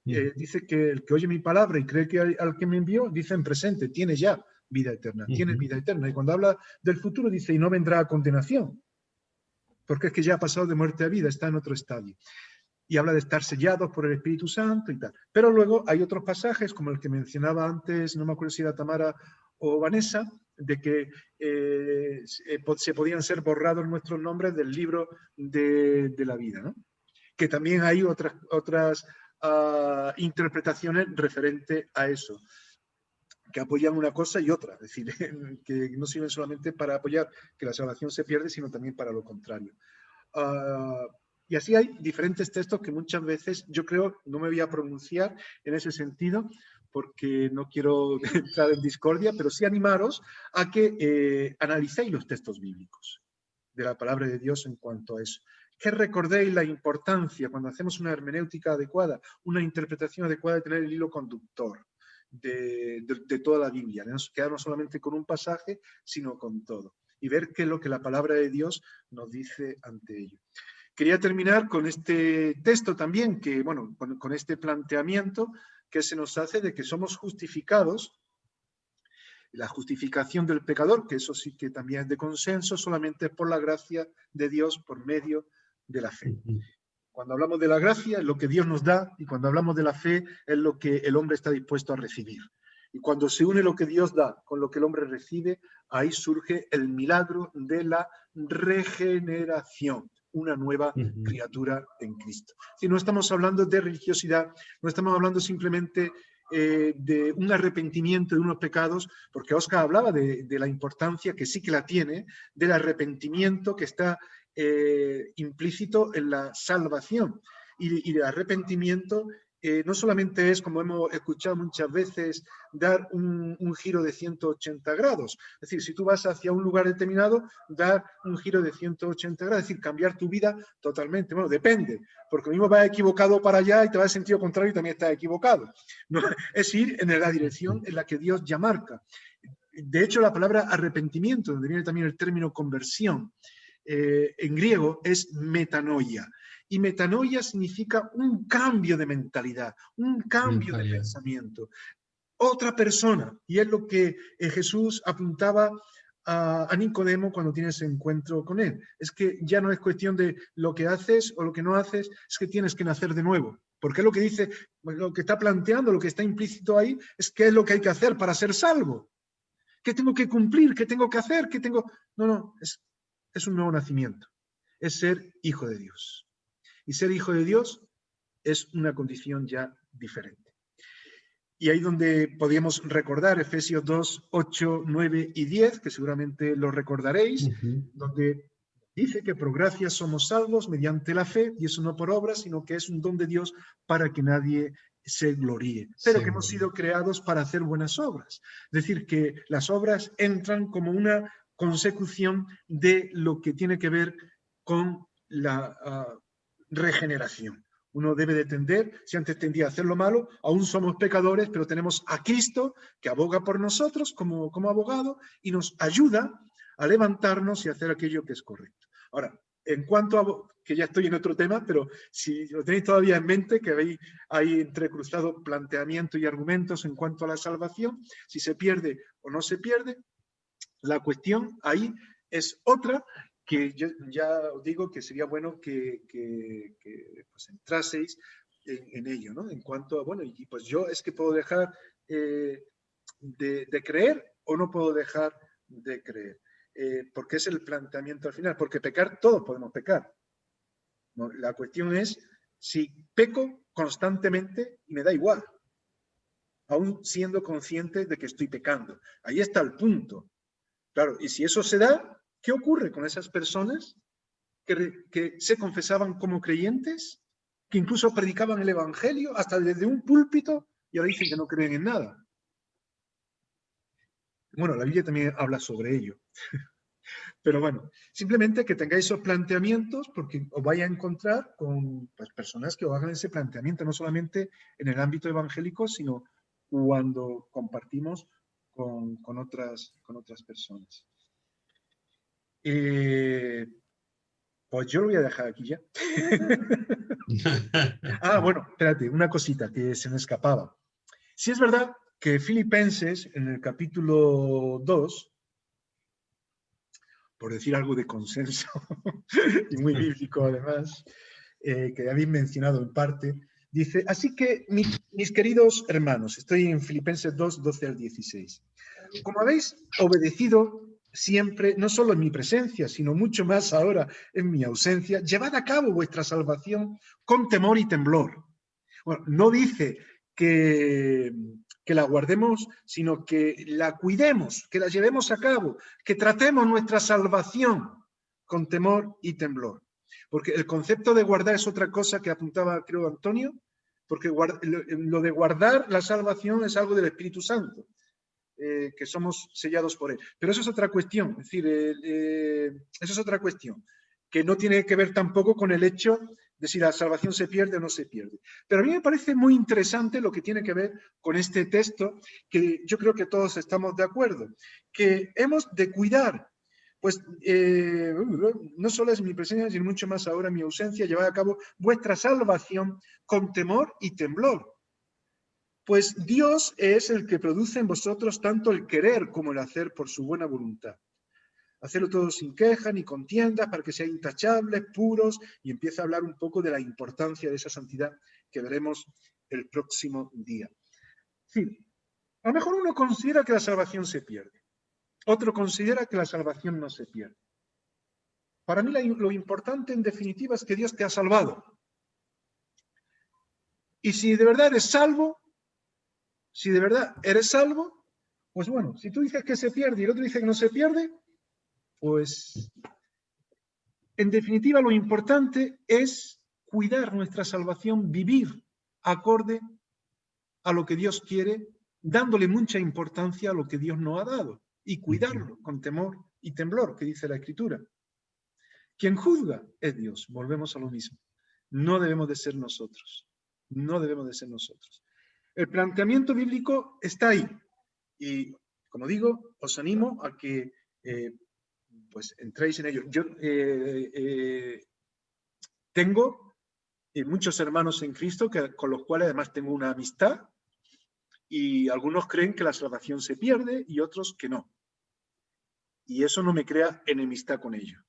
dice que el que oye mi palabra y cree que al que me envió, dice en presente, tiene ya vida eterna, tiene vida eterna. Y cuando habla del futuro dice, y no vendrá a condenación, porque es que ya ha pasado de muerte a vida, está en otro estadio. Y habla de estar sellados por el Espíritu Santo y tal. Pero luego hay otros pasajes, como el que mencionaba antes, no me acuerdo si era Tamara o Vanessa, de que se podían ser borrados nuestros nombres del libro de la vida, ¿no? Que también hay otras interpretaciones referente a eso, que apoyan una cosa y otra, es decir, que no sirven solamente para apoyar que la salvación se pierde, sino también para lo contrario. Y así hay diferentes textos que muchas veces yo creo, no me voy a pronunciar en ese sentido, porque no quiero entrar en discordia, pero sí animaros a que analicéis los textos bíblicos de la palabra de Dios en cuanto a eso. Que recordéis la importancia, cuando hacemos una hermenéutica adecuada, una interpretación adecuada, de tener el hilo conductor de toda la Biblia, no quedarnos solamente con un pasaje, sino con todo, y ver qué es lo que la palabra de Dios nos dice ante ello. Quería terminar con este texto también, que, bueno, con este planteamiento que se nos hace de que somos justificados, la justificación del pecador, que eso sí que también es de consenso, solamente por la gracia de Dios por medio de la fe. Cuando hablamos de la gracia es lo que Dios nos da, y cuando hablamos de la fe es lo que el hombre está dispuesto a recibir. Y cuando se une lo que Dios da con lo que el hombre recibe, ahí surge el milagro de la regeneración, una nueva criatura en Cristo. Si no estamos hablando de religiosidad, no estamos hablando simplemente de un arrepentimiento de unos pecados, porque Óscar hablaba de la importancia, que sí que la tiene, del arrepentimiento que está implícito en la salvación. Y el arrepentimiento no solamente es, como hemos escuchado muchas veces, dar un giro de 180 grados. Es decir, si tú vas hacia un lugar determinado, dar un giro de 180 grados, es decir, cambiar tu vida totalmente. Bueno, depende, porque mismo vas equivocado para allá y te vas en sentido contrario y también estás equivocado. No, es ir en la dirección en la que Dios ya marca. De hecho, la palabra arrepentimiento, donde viene también el término conversión, en griego es metanoia. Y metanoia significa un cambio de mentalidad, un cambio de pensamiento. Otra persona, y es lo que Jesús apuntaba a Nicodemo cuando tiene ese encuentro con él. Es que ya no es cuestión de lo que haces o lo que no haces, es que tienes que nacer de nuevo. Porque lo que dice, lo que está planteando, lo que está implícito ahí, es qué es lo que hay que hacer para ser salvo. ¿Qué tengo que cumplir? ¿Qué tengo que hacer? ¿Qué tengo? No, es un nuevo nacimiento. Es ser hijo de Dios. Y ser hijo de Dios es una condición ya diferente. Y ahí donde podíamos recordar Efesios 2, 8, 9 y 10, que seguramente lo recordaréis, donde dice que por gracia somos salvos mediante la fe, y eso no por obras, sino que es un don de Dios para que nadie se gloríe, pero que hemos sido creados para hacer buenas obras. Es decir, que las obras entran como una consecución de lo que tiene que ver con la regeneración. Uno debe de tender, si antes tendía a hacer lo malo, aún somos pecadores, pero tenemos a Cristo que aboga por nosotros como abogado y nos ayuda a levantarnos y hacer aquello que es correcto. Ahora, en cuanto a, que ya estoy en otro tema, pero si lo tenéis todavía en mente, que veis ahí entrecruzado planteamiento y argumentos en cuanto a la salvación, si se pierde o no se pierde, la cuestión ahí es otra, que yo ya os digo que sería bueno que pues entraseis en ello, ¿no? En cuanto a, bueno, y pues yo es que puedo dejar de creer o no puedo dejar de creer. Porque es el planteamiento al final, porque pecar, todos podemos pecar. ¿No? La cuestión es si peco constantemente y me da igual, aún siendo consciente de que estoy pecando. Ahí está el punto. Claro, y si eso se da, ¿qué ocurre con esas personas que se confesaban como creyentes que incluso predicaban el Evangelio hasta desde un púlpito y ahora dicen que no creen en nada. Bueno, la Biblia también habla sobre ello. Pero bueno, simplemente que tengáis esos planteamientos porque os vais a encontrar con pues, personas que os hagan ese planteamiento, no solamente en el ámbito evangélico, sino cuando compartimos con otras personas. Pues yo lo voy a dejar aquí ya. Bueno, espérate, una cosita que se me escapaba. Sí es verdad que Filipenses, en el capítulo 2, por decir algo de consenso, y muy bíblico además, que habéis mencionado en parte, dice, así que mis queridos hermanos, estoy en Filipenses 2, 12 al 16, como habéis obedecido siempre, no solo en mi presencia, sino mucho más ahora en mi ausencia, llevad a cabo vuestra salvación con temor y temblor. Bueno, no dice que la guardemos, sino que la cuidemos, que la llevemos a cabo, que tratemos nuestra salvación con temor y temblor. Porque el concepto de guardar es otra cosa que apuntaba, creo, Antonio, porque lo de guardar la salvación es algo del Espíritu Santo, que somos sellados por él. Pero eso es otra cuestión, es decir, eso es otra cuestión, que no tiene que ver tampoco con el hecho de si la salvación se pierde o no se pierde. Pero a mí me parece muy interesante lo que tiene que ver con este texto, que yo creo que todos estamos de acuerdo, que hemos de cuidar, pues no solo es mi presencia, sino mucho más ahora mi ausencia, llevar a cabo vuestra salvación con temor y temblor. Pues Dios es el que produce en vosotros tanto el querer como el hacer por su buena voluntad. Hacerlo todo sin queja ni contiendas para que sean intachables, puros, y empieza a hablar un poco de la importancia de esa santidad que veremos el próximo día. Sí, a lo mejor uno considera que la salvación se pierde, otro considera que la salvación no se pierde. Para mí lo importante en definitiva es que Dios te ha salvado. Y si de verdad eres salvo, pues bueno, si tú dices que se pierde y el otro dice que no se pierde, pues en definitiva lo importante es cuidar nuestra salvación, vivir acorde a lo que Dios quiere, dándole mucha importancia a lo que Dios nos ha dado y cuidarlo con temor y temblor, que dice la Escritura. Quien juzga es Dios, volvemos a lo mismo. No debemos de ser nosotros, no debemos de ser nosotros. El planteamiento bíblico está ahí y, como digo, os animo a que pues entréis en ello. Yo tengo muchos hermanos en Cristo con los cuales además tengo una amistad y algunos creen que la salvación se pierde y otros que no. Y eso no me crea enemistad con ellos.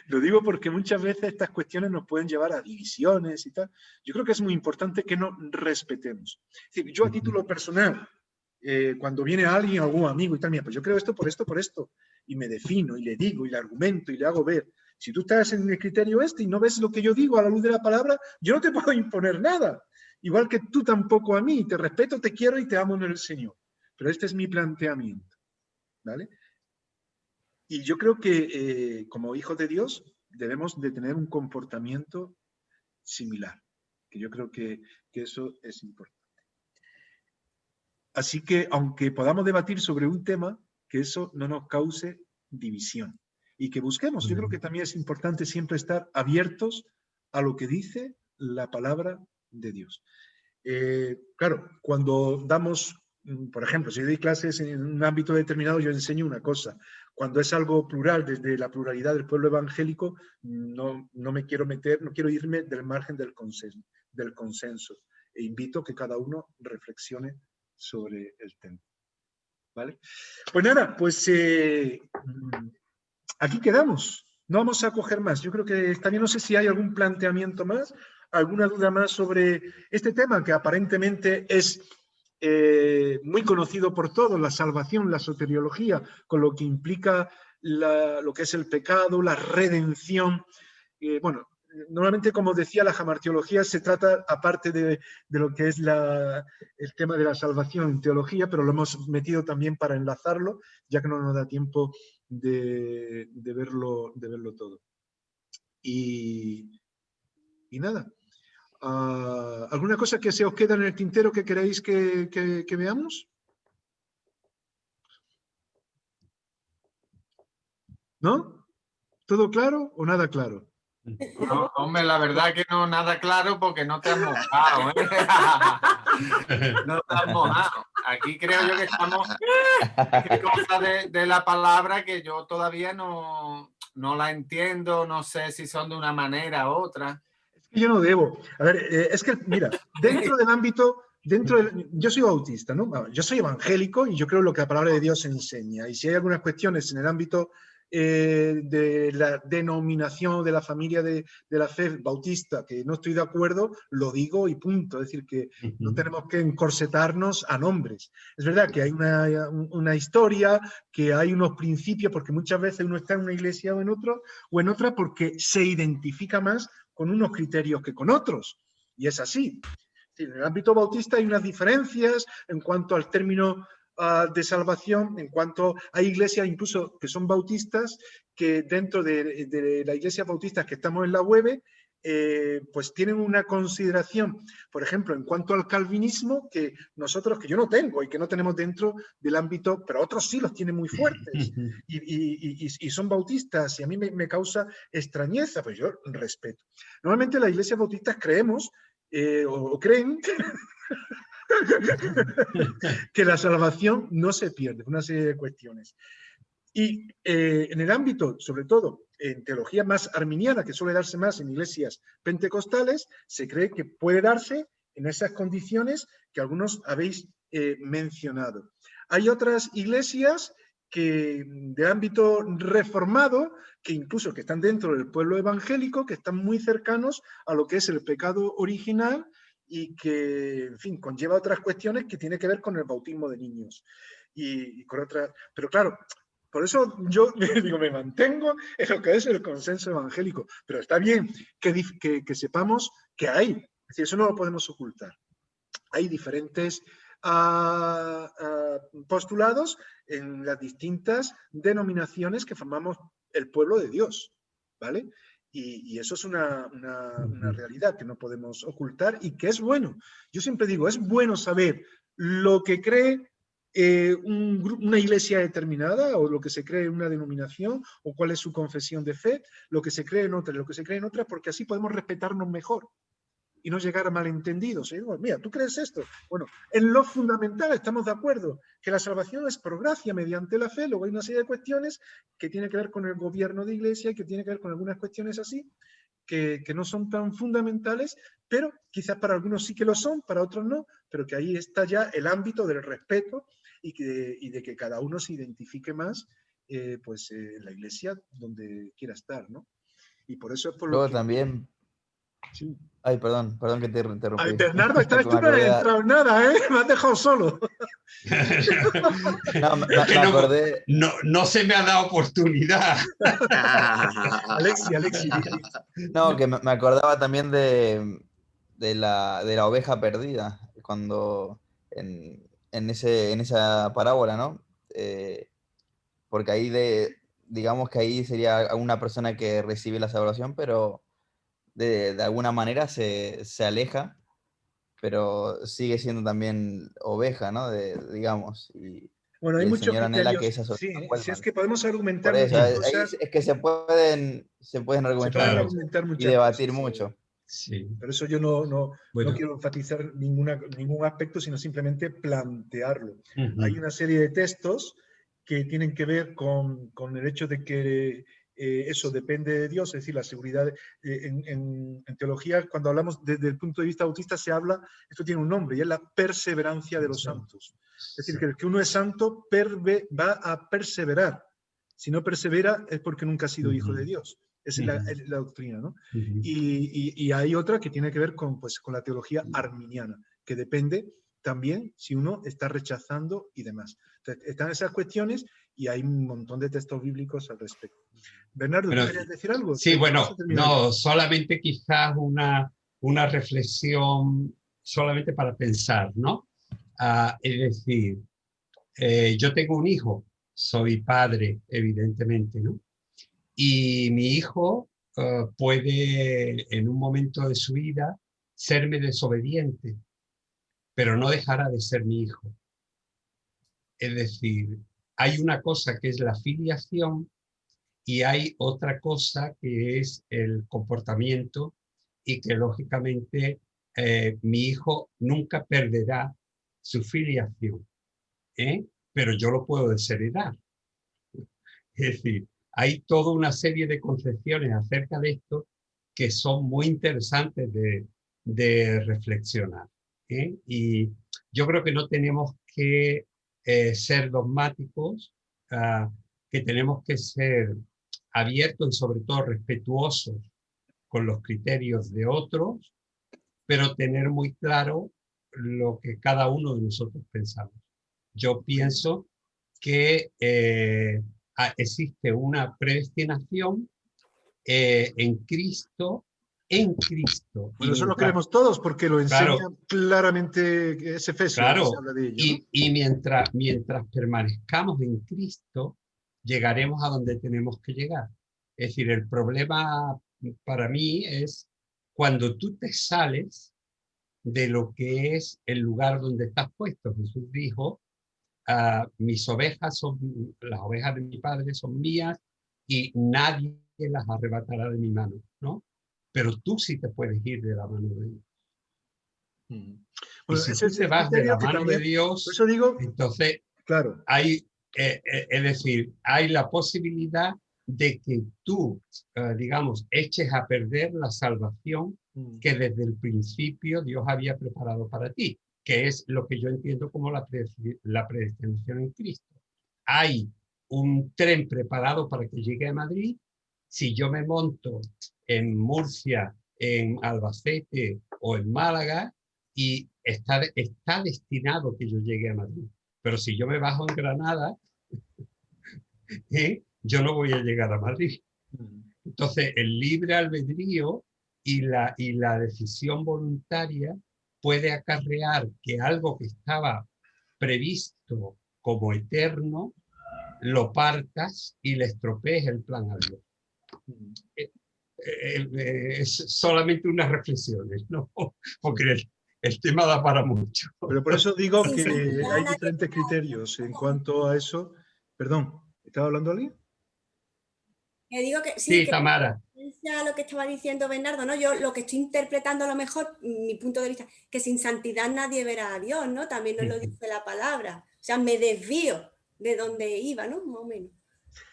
Lo digo porque muchas veces estas cuestiones nos pueden llevar a divisiones y tal. Yo creo que es muy importante que nos respetemos. Es decir, yo a título personal, cuando viene alguien, algún amigo y tal, mira, pues yo creo esto, por esto, y me defino, y le digo, y le argumento, y le hago ver. Si tú estás en el criterio y no ves lo que yo digo a la luz de la palabra, yo no te puedo imponer nada. Igual que tú tampoco a mí. Te respeto, te quiero y te amo en el Señor. Pero este es mi planteamiento. ¿Vale? Y yo creo que como hijos de Dios debemos de tener un comportamiento similar. Que yo creo que eso es importante. Así que, aunque podamos debatir sobre un tema, que eso no nos cause división. Y que busquemos, yo creo que también es importante siempre estar abiertos a lo que dice la palabra de Dios. Claro, cuando damos, por ejemplo, si doy clases en un ámbito determinado, yo enseño una cosa. Cuando es algo plural, desde la pluralidad del pueblo evangélico, no me quiero meter, no quiero irme del margen del consenso. E invito a que cada uno reflexione sobre el tema. ¿Vale? Pues nada, pues aquí quedamos. No vamos a coger más. Yo creo que también no sé si hay algún planteamiento más, alguna duda más sobre este tema que aparentemente es muy conocido por todos, la salvación, la soteriología, con lo que implica lo que es el pecado, la redención. Bueno, normalmente, como decía, la jamartiología se trata, aparte de lo que es el tema de la salvación en teología, pero lo hemos metido también para enlazarlo, ya que no nos da tiempo de verlo todo. Y nada, ¿Alguna cosa que se os queda en el tintero que queréis que veamos? ¿No? ¿Todo claro o nada claro? No, hombre, la verdad que no, nada claro porque no te has mojado, ¿eh? No te has mojado. Aquí creo yo que estamos en cosas de la palabra que yo todavía no la entiendo, no sé si son de una manera u otra. Es que yo no debo. A ver, es que, mira, dentro del ámbito, yo soy bautista, ¿no? Yo soy evangélico y yo creo lo que la palabra de Dios enseña. Y si hay algunas cuestiones en el ámbito de la denominación de la familia de la fe bautista que no estoy de acuerdo, lo digo y punto. Es decir, que no tenemos que encorsetarnos a nombres. Es verdad que hay una historia, que hay unos principios, porque muchas veces uno está en una iglesia o en otra porque se identifica más con unos criterios que con otros. Y es así. En el ámbito bautista hay unas diferencias en cuanto al término de salvación, en cuanto hay iglesias incluso que son bautistas, que dentro de las iglesias bautistas que estamos en la web, pues tienen una consideración, por ejemplo, en cuanto al calvinismo, que nosotros, que yo no tengo y que no tenemos dentro del ámbito, pero otros sí los tienen muy fuertes y son bautistas y a mí me causa extrañeza, pues yo respeto. Normalmente las iglesias bautistas creemos o creen que la salvación no se pierde, una serie de cuestiones. Y en el ámbito, sobre todo, en teología más arminiana, que suele darse más en iglesias pentecostales, se cree que puede darse en esas condiciones que algunos habéis mencionado. Hay otras iglesias que de ámbito reformado, que incluso que están dentro del pueblo evangélico, que están muy cercanos a lo que es el pecado original y que, en fin, conlleva otras cuestiones que tienen que ver con el bautismo de niños y con otras. Pero claro, por eso yo digo, me mantengo en lo que es el consenso evangélico, pero está bien que sepamos que hay, es decir, eso no lo podemos ocultar. Hay diferentes postulados en las distintas denominaciones que formamos el pueblo de Dios, ¿vale? Y eso es una realidad que no podemos ocultar y que es bueno. Yo siempre digo, es bueno saber lo que cree una iglesia determinada o lo que se cree en una denominación o cuál es su confesión de fe, lo que se cree en otra, lo que se cree en otra, porque así podemos respetarnos mejor y no llegar a malentendidos. Bueno, mira, ¿tú crees esto? Bueno, en lo fundamental estamos de acuerdo, que la salvación es por gracia mediante la fe. Luego hay una serie de cuestiones que tienen que ver con el gobierno de iglesia y que tienen que ver con algunas cuestiones así, que no son tan fundamentales, pero quizás para algunos sí que lo son, para otros no, pero que ahí está ya el ámbito del respeto y de que cada uno se identifique más pues, en la iglesia donde quiera estar, ¿no? Y por eso es por Luego lo que... también... Sí. Ay, perdón que te interrumpí. Ay, Bernardo, esta vez tú no has entrado en nada, ¿eh? Me has dejado solo. No, me acordé... no se me ha dado oportunidad. Alexi. No, que me acordaba también de la oveja perdida, cuando en esa parábola, ¿no? Porque ahí digamos que ahí sería una persona que recibe la salvación, pero de alguna manera se aleja, pero sigue siendo también oveja, ¿no? Digamos. Bueno, hay el muchos Señor anhela que criterios. esas Sí, ovejas si es vuelvan. que podemos argumentar Por eso, muchas ahí cosas. es que se pueden Claro. argumentar Muchas y debatir cosas. mucho. Sí. Por eso yo no Bueno. quiero enfatizar ningún aspecto, sino simplemente plantearlo. Uh-huh. Hay una serie de textos que tienen que ver con el hecho de que eso depende de Dios, es decir, la seguridad. En teología, cuando hablamos desde el punto de vista bautista, se habla, esto tiene un nombre, y es la perseverancia de los santos. Es decir, que el que uno es santo va a perseverar. Si no persevera es porque nunca ha sido hijo de Dios. Esa es la doctrina, ¿no? Uh-huh. Y hay otra que tiene que ver con la teología arminiana, que depende también si uno está rechazando y demás. Entonces, están esas cuestiones y hay un montón de textos bíblicos al respecto. Bernardo, ¿tú querías decir algo? Sí, bueno, no, solamente quizás una reflexión solamente para pensar, ¿no? Es decir, yo tengo un hijo, soy padre, evidentemente, ¿no? Y mi hijo puede, en un momento de su vida, serme desobediente, pero no dejará de ser mi hijo. Es decir, hay una cosa que es la filiación y hay otra cosa que es el comportamiento, y que lógicamente mi hijo nunca perderá su filiación, pero yo lo puedo desheredar. Es decir, hay toda una serie de concepciones acerca de esto que son muy interesantes de reflexionar. Y yo creo que no tenemos que ser dogmáticos, que tenemos que ser abiertos y sobre todo respetuosos con los criterios de otros, pero tener muy claro lo que cada uno de nosotros pensamos. Yo pienso que existe una predestinación en Cristo. Bueno, eso lo creemos todos porque lo enseña claro, claramente ese Efesios, claro, se habla de ello, ¿no? y mientras permanezcamos en Cristo, llegaremos a donde tenemos que llegar. Es decir, el problema para mí es cuando tú te sales de lo que es el lugar donde estás puesto. Jesús dijo, mis ovejas son, las ovejas de mi Padre son mías y nadie las arrebatará de mi mano, ¿no? Pero tú sí te puedes ir de la mano de Dios. Bueno, Y si ese tú es te el vas de criterio la que mano también, de Dios, por eso digo, entonces claro, hay, es decir, hay la posibilidad de que tú, digamos, eches a perder la salvación que desde el principio Dios había preparado para ti, que es lo que yo entiendo como la predestinación en Cristo. Hay un tren preparado para que llegue a Madrid. Si yo me monto en Murcia, en Albacete o en Málaga, y está destinado que yo llegue a Madrid. Pero si yo me bajo en Granada, yo no voy a llegar a Madrid. Entonces, el libre albedrío y la decisión voluntaria puede acarrear que algo que estaba previsto como eterno, lo partas y le estropees el plan a Dios. Es solamente unas reflexiones, ¿no? Porque el tema da para mucho. pero por eso digo Sí, que sí, hay nadie- diferentes criterios en cuanto a eso. Perdón, ¿estaba hablando alguien? Que digo que sí, Sí, que Tamara. lo que estaba diciendo Bernardo, ¿no? Yo lo que estoy interpretando a lo mejor, mi punto de vista, que sin santidad nadie verá a Dios, ¿no? También nos lo dice la palabra. O sea, me desvío de donde iba, ¿no? Más o menos.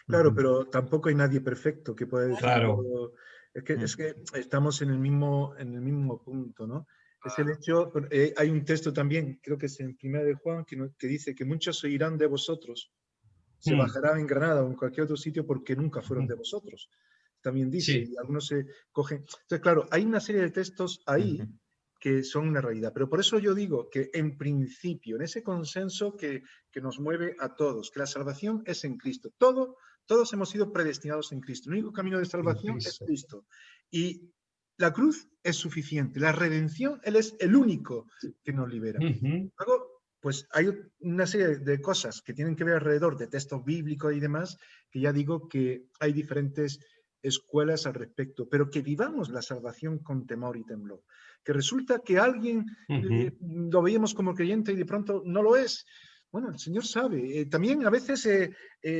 Claro, pero tampoco hay nadie perfecto que pueda decir. Claro. Es que estamos en el mismo punto, ¿no? Es el hecho, hay un texto también, creo que es en 1 de Juan, que dice que muchos se irán de vosotros, se bajarán en Granada o en cualquier otro sitio porque nunca fueron de vosotros. También dice, Sí. y algunos se cogen. Entonces, claro, hay una serie de textos ahí que son una realidad. Pero por eso yo digo que en principio, en ese consenso que nos mueve a todos, que la salvación es en Cristo. Todos hemos sido predestinados en Cristo. El único camino de salvación es Cristo. Y la cruz es suficiente. La redención, Él es el único que nos libera. Luego, pues hay una serie de cosas que tienen que ver alrededor de textos bíblicos y demás, que ya digo que hay diferentes escuelas al respecto, pero que vivamos la salvación con temor y temblor. Que resulta que alguien lo veíamos como creyente y de pronto no lo es. Bueno, el Señor sabe. También a veces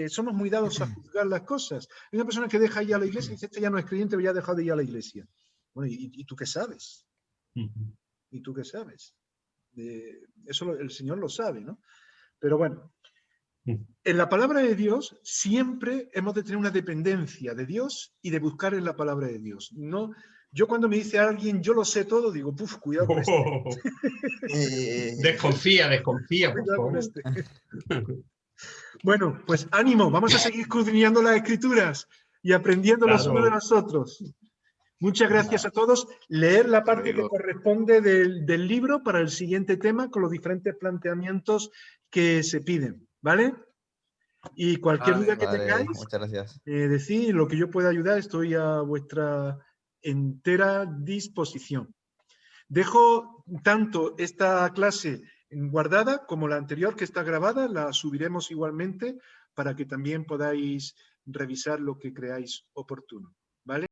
somos muy dados a juzgar las cosas. Hay una persona que deja ya la iglesia y dice, este ya no es creyente, pero ya ha dejado de ir a la iglesia. Bueno, ¿y tú qué sabes? ¿Y tú qué sabes? Eso el Señor lo sabe, ¿no? Pero bueno, en la palabra de Dios siempre hemos de tener una dependencia de Dios y de buscar en la palabra de Dios. No, yo cuando me dice alguien, yo lo sé todo, digo, puf, cuidado con este. Desconfía, por Cuidado con favor. este. Bueno, pues ánimo, vamos a seguir escudriñando las escrituras y aprendiendo los unos de los otros. Muchas gracias a todos. Leer la parte que corresponde del libro para el siguiente tema con los diferentes planteamientos que se piden, ¿vale? Y cualquier duda que tengáis, muchas gracias. decir lo que yo pueda ayudar, estoy a vuestra entera disposición. Dejo tanto esta clase guardada como la anterior que está grabada, la subiremos igualmente para que también podáis revisar lo que creáis oportuno, ¿vale?